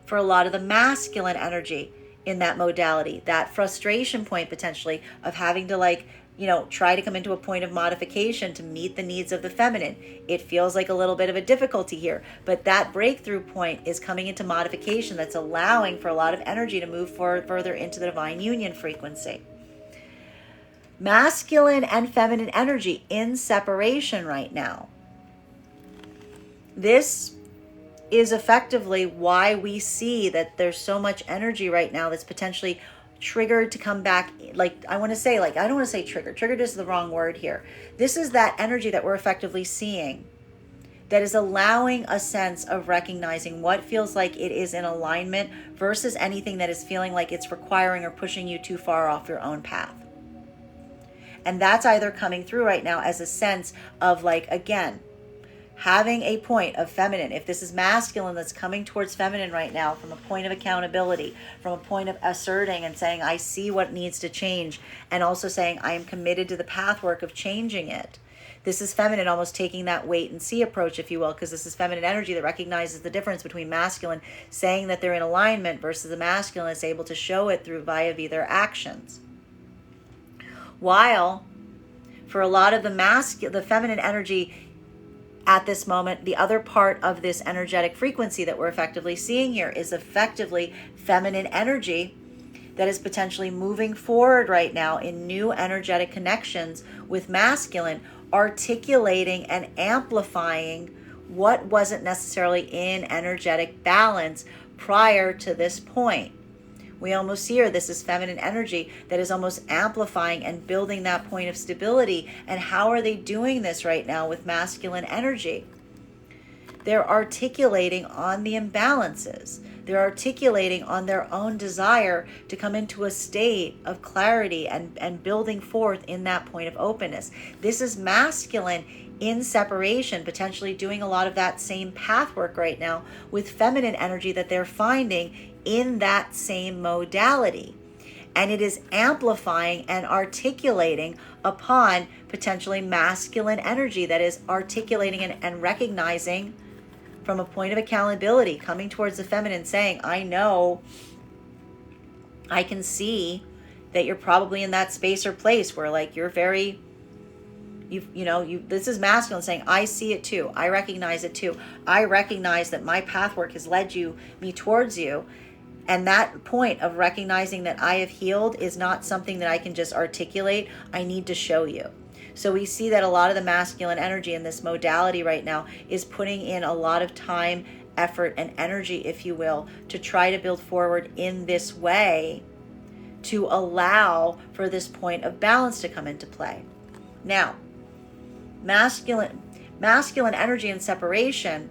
Speaker 1: for a lot of the masculine energy in that modality, that frustration point potentially of having to try to come into a point of modification to meet the needs of the feminine. It feels like a little bit of a difficulty here, but that breakthrough point is coming into modification that's allowing for a lot of energy to move forward further into the divine union frequency. Masculine and feminine energy in separation right now. This is effectively why we see that there's so much energy right now that's potentially triggered to come back. I don't want to say triggered. Triggered is the wrong word here. This is that energy that we're effectively seeing that is allowing a sense of recognizing what feels like it is in alignment versus anything that is feeling like it's requiring or pushing you too far off your own path. And that's either coming through right now as a sense of, again, having a point of feminine. If this is masculine that's coming towards feminine right now from a point of accountability, from a point of asserting and saying, I see what needs to change, and also saying, I am committed to the pathwork of changing it. This is feminine almost taking that wait and see approach, if you will, because this is feminine energy that recognizes the difference between masculine saying that they're in alignment versus the masculine is able to show it through via their actions. While for a lot of the feminine energy at this moment, the other part of this energetic frequency that we're effectively seeing here is effectively feminine energy that is potentially moving forward right now in new energetic connections with masculine, articulating and amplifying what wasn't necessarily in energetic balance prior to this point. We almost see here, this is feminine energy that is almost amplifying and building that point of stability. And how are they doing this right now with masculine energy? They're articulating on the imbalances. They're articulating on their own desire to come into a state of clarity and building forth in that point of openness. This is masculine in separation, potentially doing a lot of that same path work right now with feminine energy that they're finding in that same modality. And it is amplifying and articulating upon potentially masculine energy that is articulating and recognizing from a point of accountability, coming towards the feminine, saying, I know, I can see that you're probably in that space or place where you're very, this is masculine saying, I see it too. I recognize it too. I recognize that my pathwork has led me towards you. And that point of recognizing that I have healed is not something that I can just articulate. I need to show you. So we see that a lot of the masculine energy in this modality right now is putting in a lot of time, effort, and energy, if you will, to try to build forward in this way to allow for this point of balance to come into play. Now, masculine energy and separation,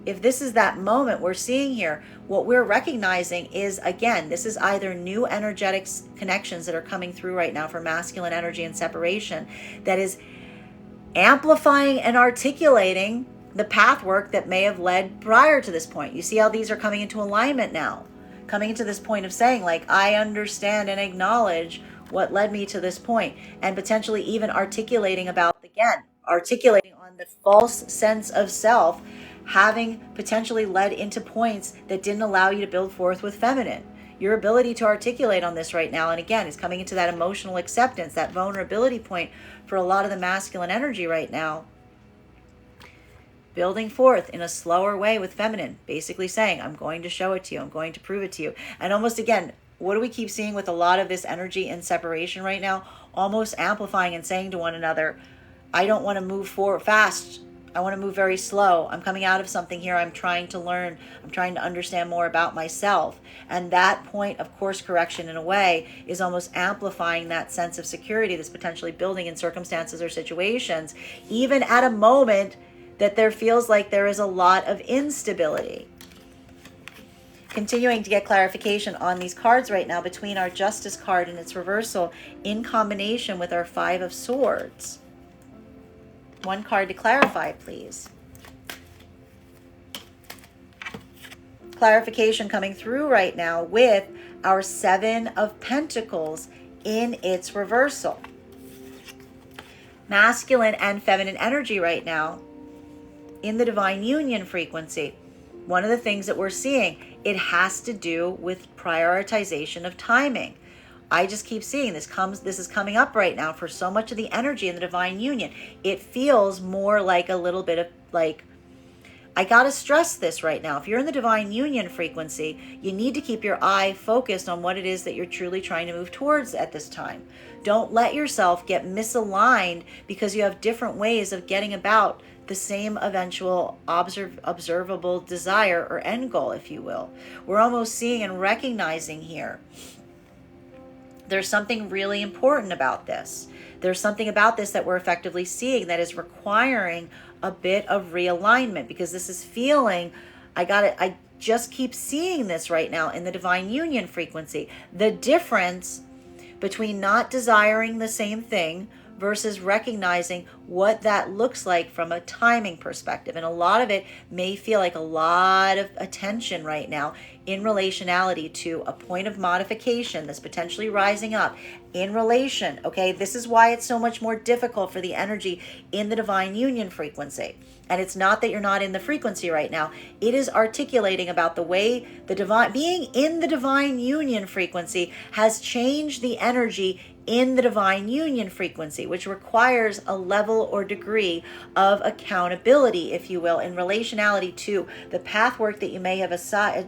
Speaker 1: if this is that moment we're seeing here, what we're recognizing is, again, this is either new energetic connections that are coming through right now for masculine energy and separation that is amplifying and articulating the pathwork that may have led prior to this point. You see how these are coming into alignment now, coming into this point of saying, I understand and acknowledge what led me to this point, and potentially even articulating on the false sense of self having potentially led into points that didn't allow you to build forth with feminine. Your ability to articulate on this right now, and again, is coming into that emotional acceptance, that vulnerability point for a lot of the masculine energy right now. Building forth in a slower way with feminine, basically saying, I'm going to show it to you, I'm going to prove it to you. And almost again, what do we keep seeing with a lot of this energy in separation right now? Almost amplifying and saying to one another, I don't want to move forward fast. I want to move very slow. I'm coming out of something here. I'm trying to learn. I'm trying to understand more about myself. And that point of course correction, in a way, is almost amplifying that sense of security that's potentially building in circumstances or situations, even at a moment that there feels like there is a lot of instability. Continuing to get clarification on these cards right now between our Justice card and its reversal in combination with our Five of Swords. One card to clarify, please. Clarification coming through right now with our Seven of Pentacles in its reversal. Masculine and feminine energy right now in the divine union frequency. One of the things that we're seeing, it has to do with prioritization of timing. I just keep seeing this is coming up right now for so much of the energy in the divine union. It feels more like a little bit of like, I got to stress this right now. If you're in the divine union frequency, you need to keep your eye focused on what it is that you're truly trying to move towards at this time. Don't let yourself get misaligned because you have different ways of getting about the same eventual observable desire or end goal, if you will. We're almost seeing and recognizing here there's something really important about this. There's something about this that we're effectively seeing that is requiring a bit of realignment, because this is feeling, I just keep seeing this right now in the divine union frequency. The difference between not desiring the same thing versus recognizing what that looks like from a timing perspective. And a lot of it may feel like a lot of attention right now in relationality to a point of modification that's potentially rising up in relation. Okay, this is why it's so much more difficult for the energy in the divine union frequency. And it's not that you're not in the frequency right now. It is articulating about the way the divine, being in the divine union frequency has changed the energy in the divine union frequency, which requires a level or degree of accountability, if you will, in relationality to the path work that you may have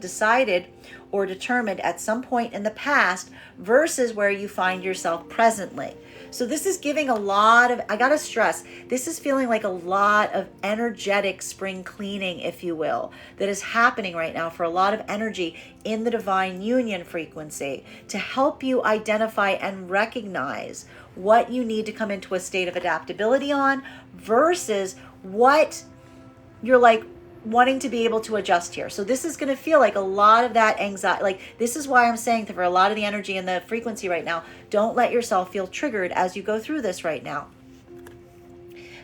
Speaker 1: decided or determined at some point in the past versus where you find yourself presently. So this is giving a lot of, I gotta stress, this is feeling like a lot of energetic spring cleaning, if you will, that is happening right now for a lot of energy in the divine union frequency to help you identify and recognize what you need to come into a state of adaptability on versus what you're like wanting to be able to adjust here. So this is going to feel like a lot of that anxiety. Like, this is why I'm saying that for a lot of the energy in the frequency right now, don't let yourself feel triggered as you go through this right now.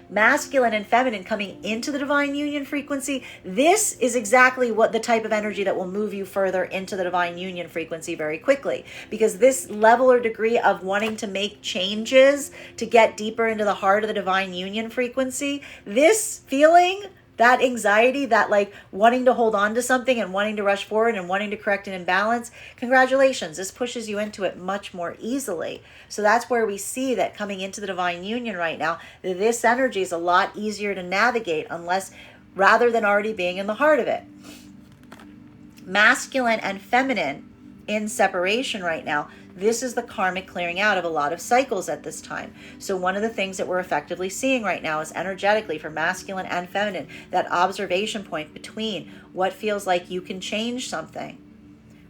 Speaker 1: Masculine and feminine coming into the divine union frequency, this is exactly what the type of energy that will move you further into the divine union frequency very quickly, because this level or degree of wanting to make changes to get deeper into the heart of the divine union frequency, this feeling, that anxiety, that like wanting to hold on to something and wanting to rush forward and wanting to correct an imbalance, congratulations, this pushes you into it much more easily. So that's where we see that coming into the divine union right now, this energy is a lot easier to navigate rather than already being in the heart of it. Masculine and feminine in separation right now, this is the karmic clearing out of a lot of cycles at this time. So one of the things that we're effectively seeing right now is energetically for masculine and feminine, that observation point between what feels like you can change something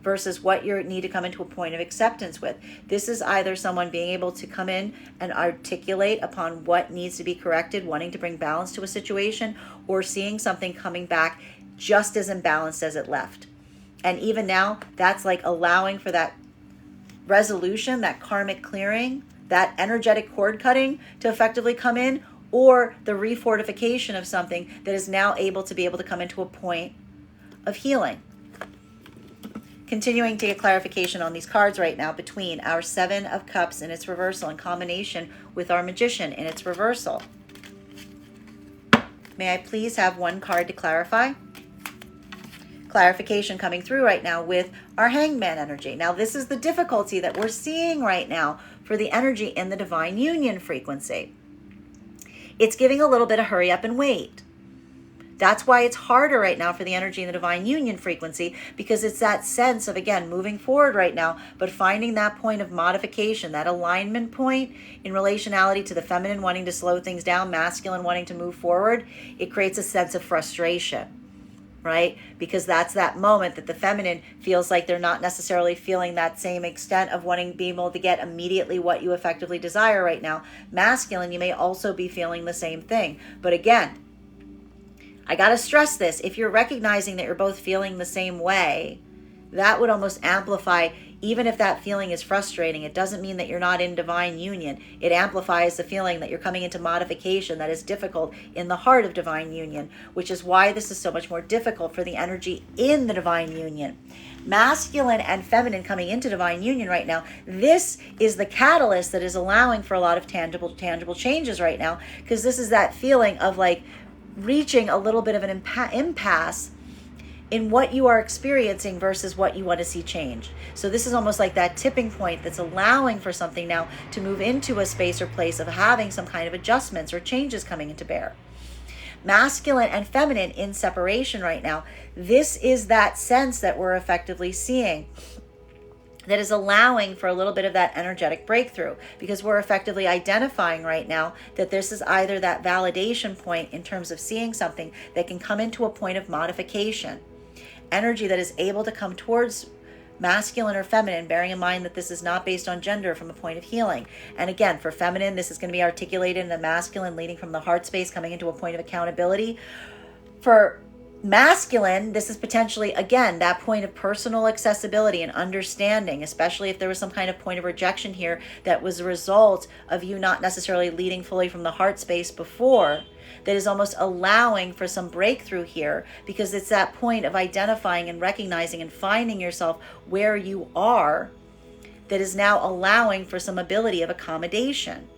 Speaker 1: versus what you need to come into a point of acceptance with. This is either someone being able to come in and articulate upon what needs to be corrected, wanting to bring balance to a situation, or seeing something coming back just as imbalanced as it left. And even now, that's like allowing for that resolution, that karmic clearing, that energetic cord cutting to effectively come in, or the refortification of something that is now able to come into a point of healing. Continuing to get clarification on these cards right now between our Seven of Cups in its reversal in combination with our Magician in its reversal. May I please have one card to clarify? Clarification coming through right now with our Hangman energy. Now, this is the difficulty that we're seeing right now for the energy in the divine union frequency. It's giving a little bit of hurry up and wait. That's why it's harder right now for the energy in the divine union frequency, because it's that sense of, again, moving forward right now, but finding that point of modification, that alignment point in relationality to the feminine wanting to slow things down, masculine wanting to move forward. It creates a sense of frustration, right? Because that's that moment that the feminine feels like they're not necessarily feeling that same extent of wanting, being able to get immediately what you effectively desire right now. Masculine, you may also be feeling the same thing. But again, I got to stress this. If you're recognizing that you're both feeling the same way, that would almost amplify, even if that feeling is frustrating, it doesn't mean that you're not in divine union. It amplifies the feeling that you're coming into modification that is difficult in the heart of divine union, which is why this is so much more difficult for the energy in the divine union. Masculine and feminine coming into divine union right now, this is the catalyst that is allowing for a lot of tangible changes right now, because this is that feeling of like reaching a little bit of an impasse in what you are experiencing versus what you want to see change. So this is almost like that tipping point that's allowing for something now to move into a space or place of having some kind of adjustments or changes coming into bear. Masculine and feminine in separation right now, this is that sense that we're effectively seeing that is allowing for a little bit of that energetic breakthrough, because we're effectively identifying right now that this is either that validation point in terms of seeing something that can come into a point of modification, energy that is able to come towards masculine or feminine, bearing in mind that this is not based on gender, from a point of healing. And again, for feminine, this is going to be articulated in the masculine, leading from the heart space, coming into a point of accountability. For masculine, this is potentially, again, that point of personal accessibility and understanding, especially if there was some kind of point of rejection here that was a result of you not necessarily leading fully from the heart space before, that is almost allowing for some breakthrough here, because it's that point of identifying and recognizing and finding yourself where you are that is now allowing for some ability of accommodation.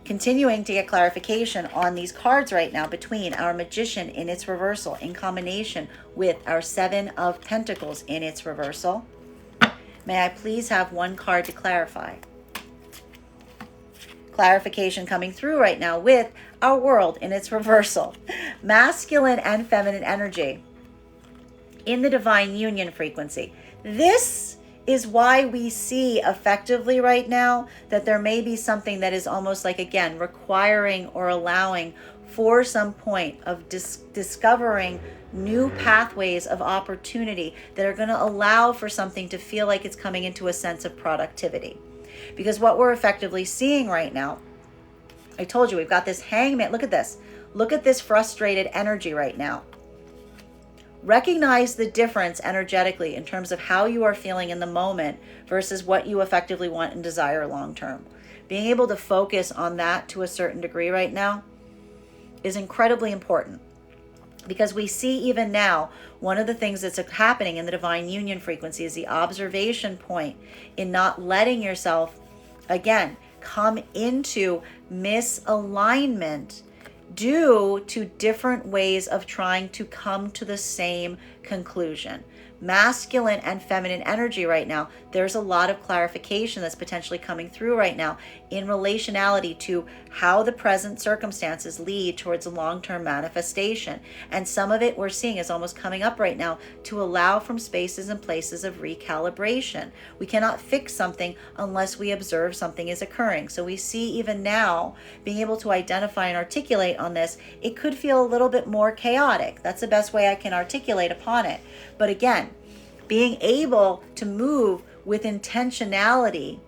Speaker 1: Continuing to get clarification on these cards right now between our Magician in its reversal in combination with our Seven of Pentacles in its reversal. May I please have one card to clarify? Clarification coming through right now with our World in its reversal. Masculine and feminine energy in the divine union frequency. This is why we see effectively right now that there may be something that is almost like, again, requiring or allowing for some point of discovering new pathways of opportunity that are going to allow for something to feel like it's coming into a sense of productivity. Because what we're effectively seeing right now, I told you, we've got this hangman. Look at this. Look at this frustrated energy right now. Recognize the difference energetically in terms of how you are feeling in the moment versus what you effectively want and desire long term. Being able to focus on that to a certain degree right now is incredibly important, because we see even now one of the things that's happening in the divine union frequency is the observation point in not letting yourself, again, come into misalignment due to different ways of trying to come to the same conclusion. Masculine and feminine energy right now, there's a lot of clarification that's potentially coming through right now in relationality to how the present circumstances lead towards a long-term manifestation. And some of it we're seeing is almost coming up right now to allow from spaces and places of recalibration. We cannot fix something unless we observe something is occurring. So we see even now, being able to identify and articulate on this, it could feel a little bit more chaotic. That's the best way I can articulate upon it. But again, being able to move with intentionality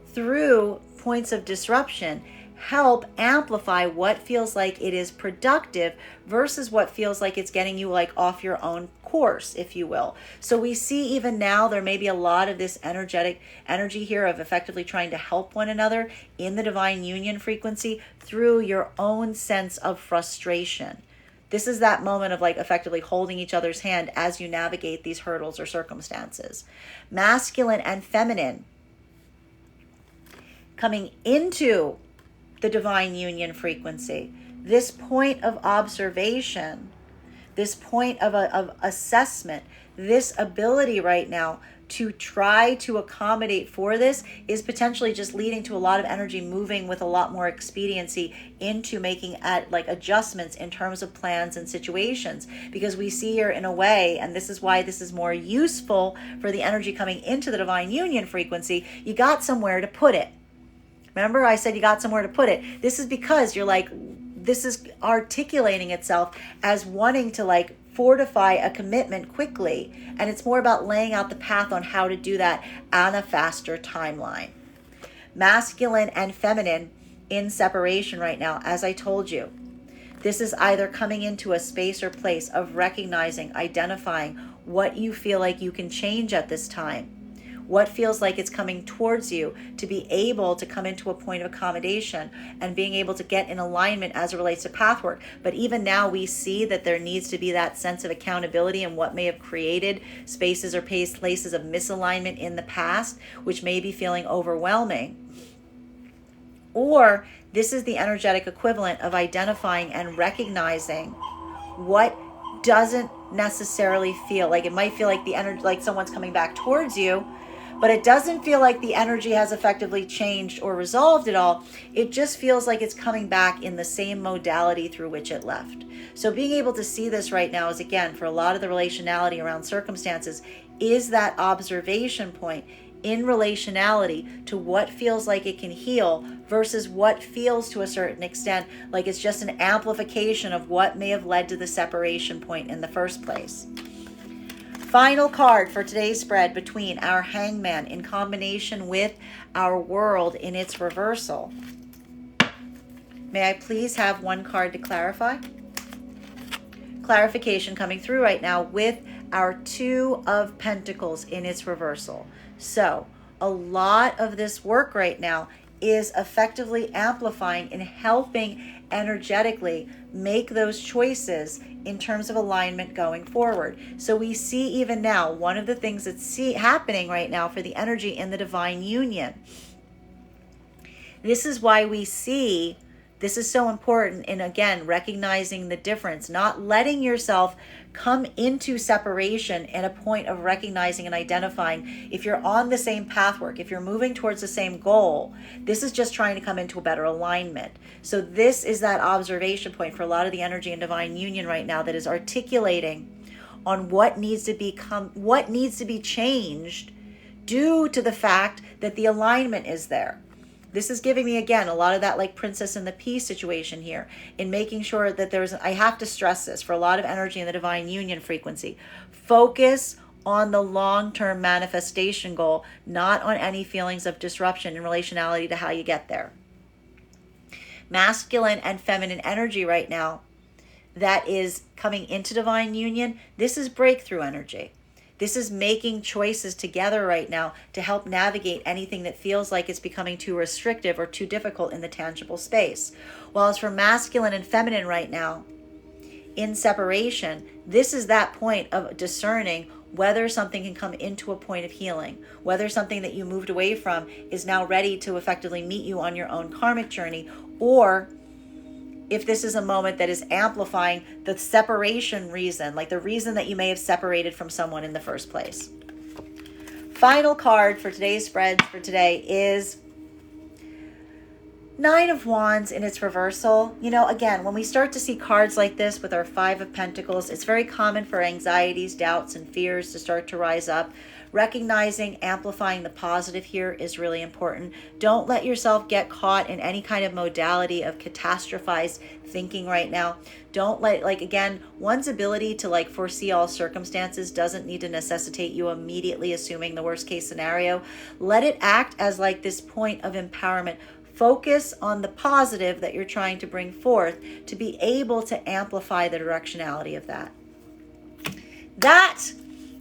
Speaker 1: through points of disruption help amplify what feels like it is productive versus what feels like it's getting you like off your own course, if you will. So we see even now there may be a lot of this energetic energy here of effectively trying to help one another in the divine union frequency through your own sense of frustration. This is that moment of like effectively holding each other's hand as you navigate these hurdles or circumstances. Masculine and feminine coming into the divine union frequency. This point of observation, this point of assessment, this ability right now to try to accommodate for this is potentially just leading to a lot of energy moving with a lot more expediency into making adjustments in terms of plans and situations, because we see here in a way, and this is why this is more useful for the energy coming into the divine union frequency, you got somewhere to put it. Remember I said you got somewhere to put it. This is because you're this is articulating itself as wanting to fortify a commitment quickly, and it's more about laying out the path on how to do that on a faster timeline. Masculine and feminine in separation right now, as I told you. This is either coming into a space or place of recognizing, identifying what you feel like you can change at this time, what feels like it's coming towards you to be able to come into a point of accommodation and being able to get in alignment as it relates to pathwork. But even now we see that there needs to be that sense of accountability and what may have created spaces or places of misalignment in the past, which may be feeling overwhelming. Or this is the energetic equivalent of identifying and recognizing what doesn't necessarily feel like, it might feel like the energy, like someone's coming back towards you, but it doesn't feel like the energy has effectively changed or resolved at all. It just feels like it's coming back in the same modality through which it left. So being able to see this right now is, again, for a lot of the relationality around circumstances, is that observation point in relationality to what feels like it can heal versus what feels to a certain extent like it's just an amplification of what may have led to the separation point in the first place. Final card for today's spread between our hangman in combination with our world in its reversal. May I please have one card to clarify? Clarification coming through right now with our Two of Pentacles in its reversal. So a lot of this work right now is effectively amplifying and helping energetically make those choices in terms of alignment going forward. So we see even now, one of the things that's happening right now for the energy in the divine union. This is why we see this is so important in, again, recognizing the difference, not letting yourself come into separation at a point of recognizing and identifying if you're on the same pathwork, if you're moving towards the same goal. This is just trying to come into a better alignment. So this is that observation point for a lot of the energy in divine union right now that is articulating on what needs to be changed due to the fact that the alignment is there. This is giving me, again, a lot of that like Princess and the Pea situation here in making sure that I have to stress this for a lot of energy in the divine union frequency. Focus on the long-term manifestation goal, not on any feelings of disruption in relationality to how you get there. Masculine and feminine energy right now that is coming into divine union, this is breakthrough energy. This is making choices together right now to help navigate anything that feels like it's becoming too restrictive or too difficult in the tangible space. While as for masculine and feminine right now, in separation, this is that point of discerning whether something can come into a point of healing, whether something that you moved away from is now ready to effectively meet you on your own karmic journey, or if this is a moment that is amplifying the separation reason, like the reason that you may have separated from someone in the first place. Final card for today's spread for today is Nine of Wands in its reversal. You know, again, when we start to see cards like this with our Five of Pentacles, it's very common for anxieties, doubts, and fears to start to rise up. Recognizing, amplifying the positive here is really important. Don't let yourself get caught in any kind of modality of catastrophized thinking right now. Don't let, again, one's ability to foresee all circumstances doesn't need to necessitate you immediately assuming the worst case scenario. Let it act as this point of empowerment. Focus on the positive that you're trying to bring forth to be able to amplify the directionality of that. That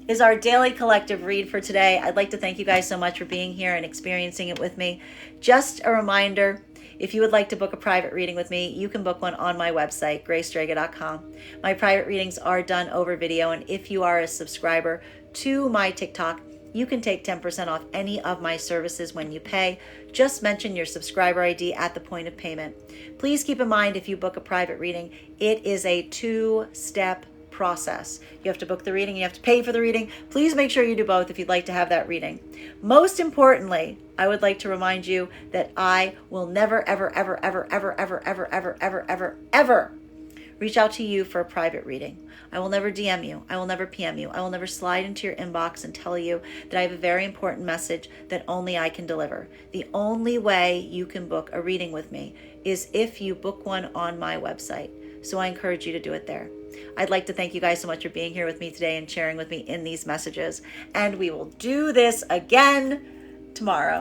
Speaker 1: is our daily collective read for today. I'd like to thank you guys so much for being here and experiencing it with me. Just a reminder, if you would like to book a private reading with me, you can book one on my website, graystrega.com. My private readings are done over video, and if you are a subscriber to my TikTok, you can take 10% off any of my services when you pay. Just mention your subscriber ID at the point of payment. Please keep in mind, if you book a private reading, it is a two-step process. You have to book the reading, you have to pay for the reading. Please make sure you do both if you'd like to have that reading. Most importantly, I would like to remind you that I will never, ever, ever, ever, ever, ever, ever, ever, ever, ever, ever reach out to you for a private reading. I will never DM you. I will never PM you. I will never slide into your inbox and tell you that I have a very important message that only I can deliver. The only way you can book a reading with me is if you book one on my website. So I encourage you to do it there. I'd like to thank you guys so much for being here with me today and sharing with me in these messages. And we will do this again tomorrow.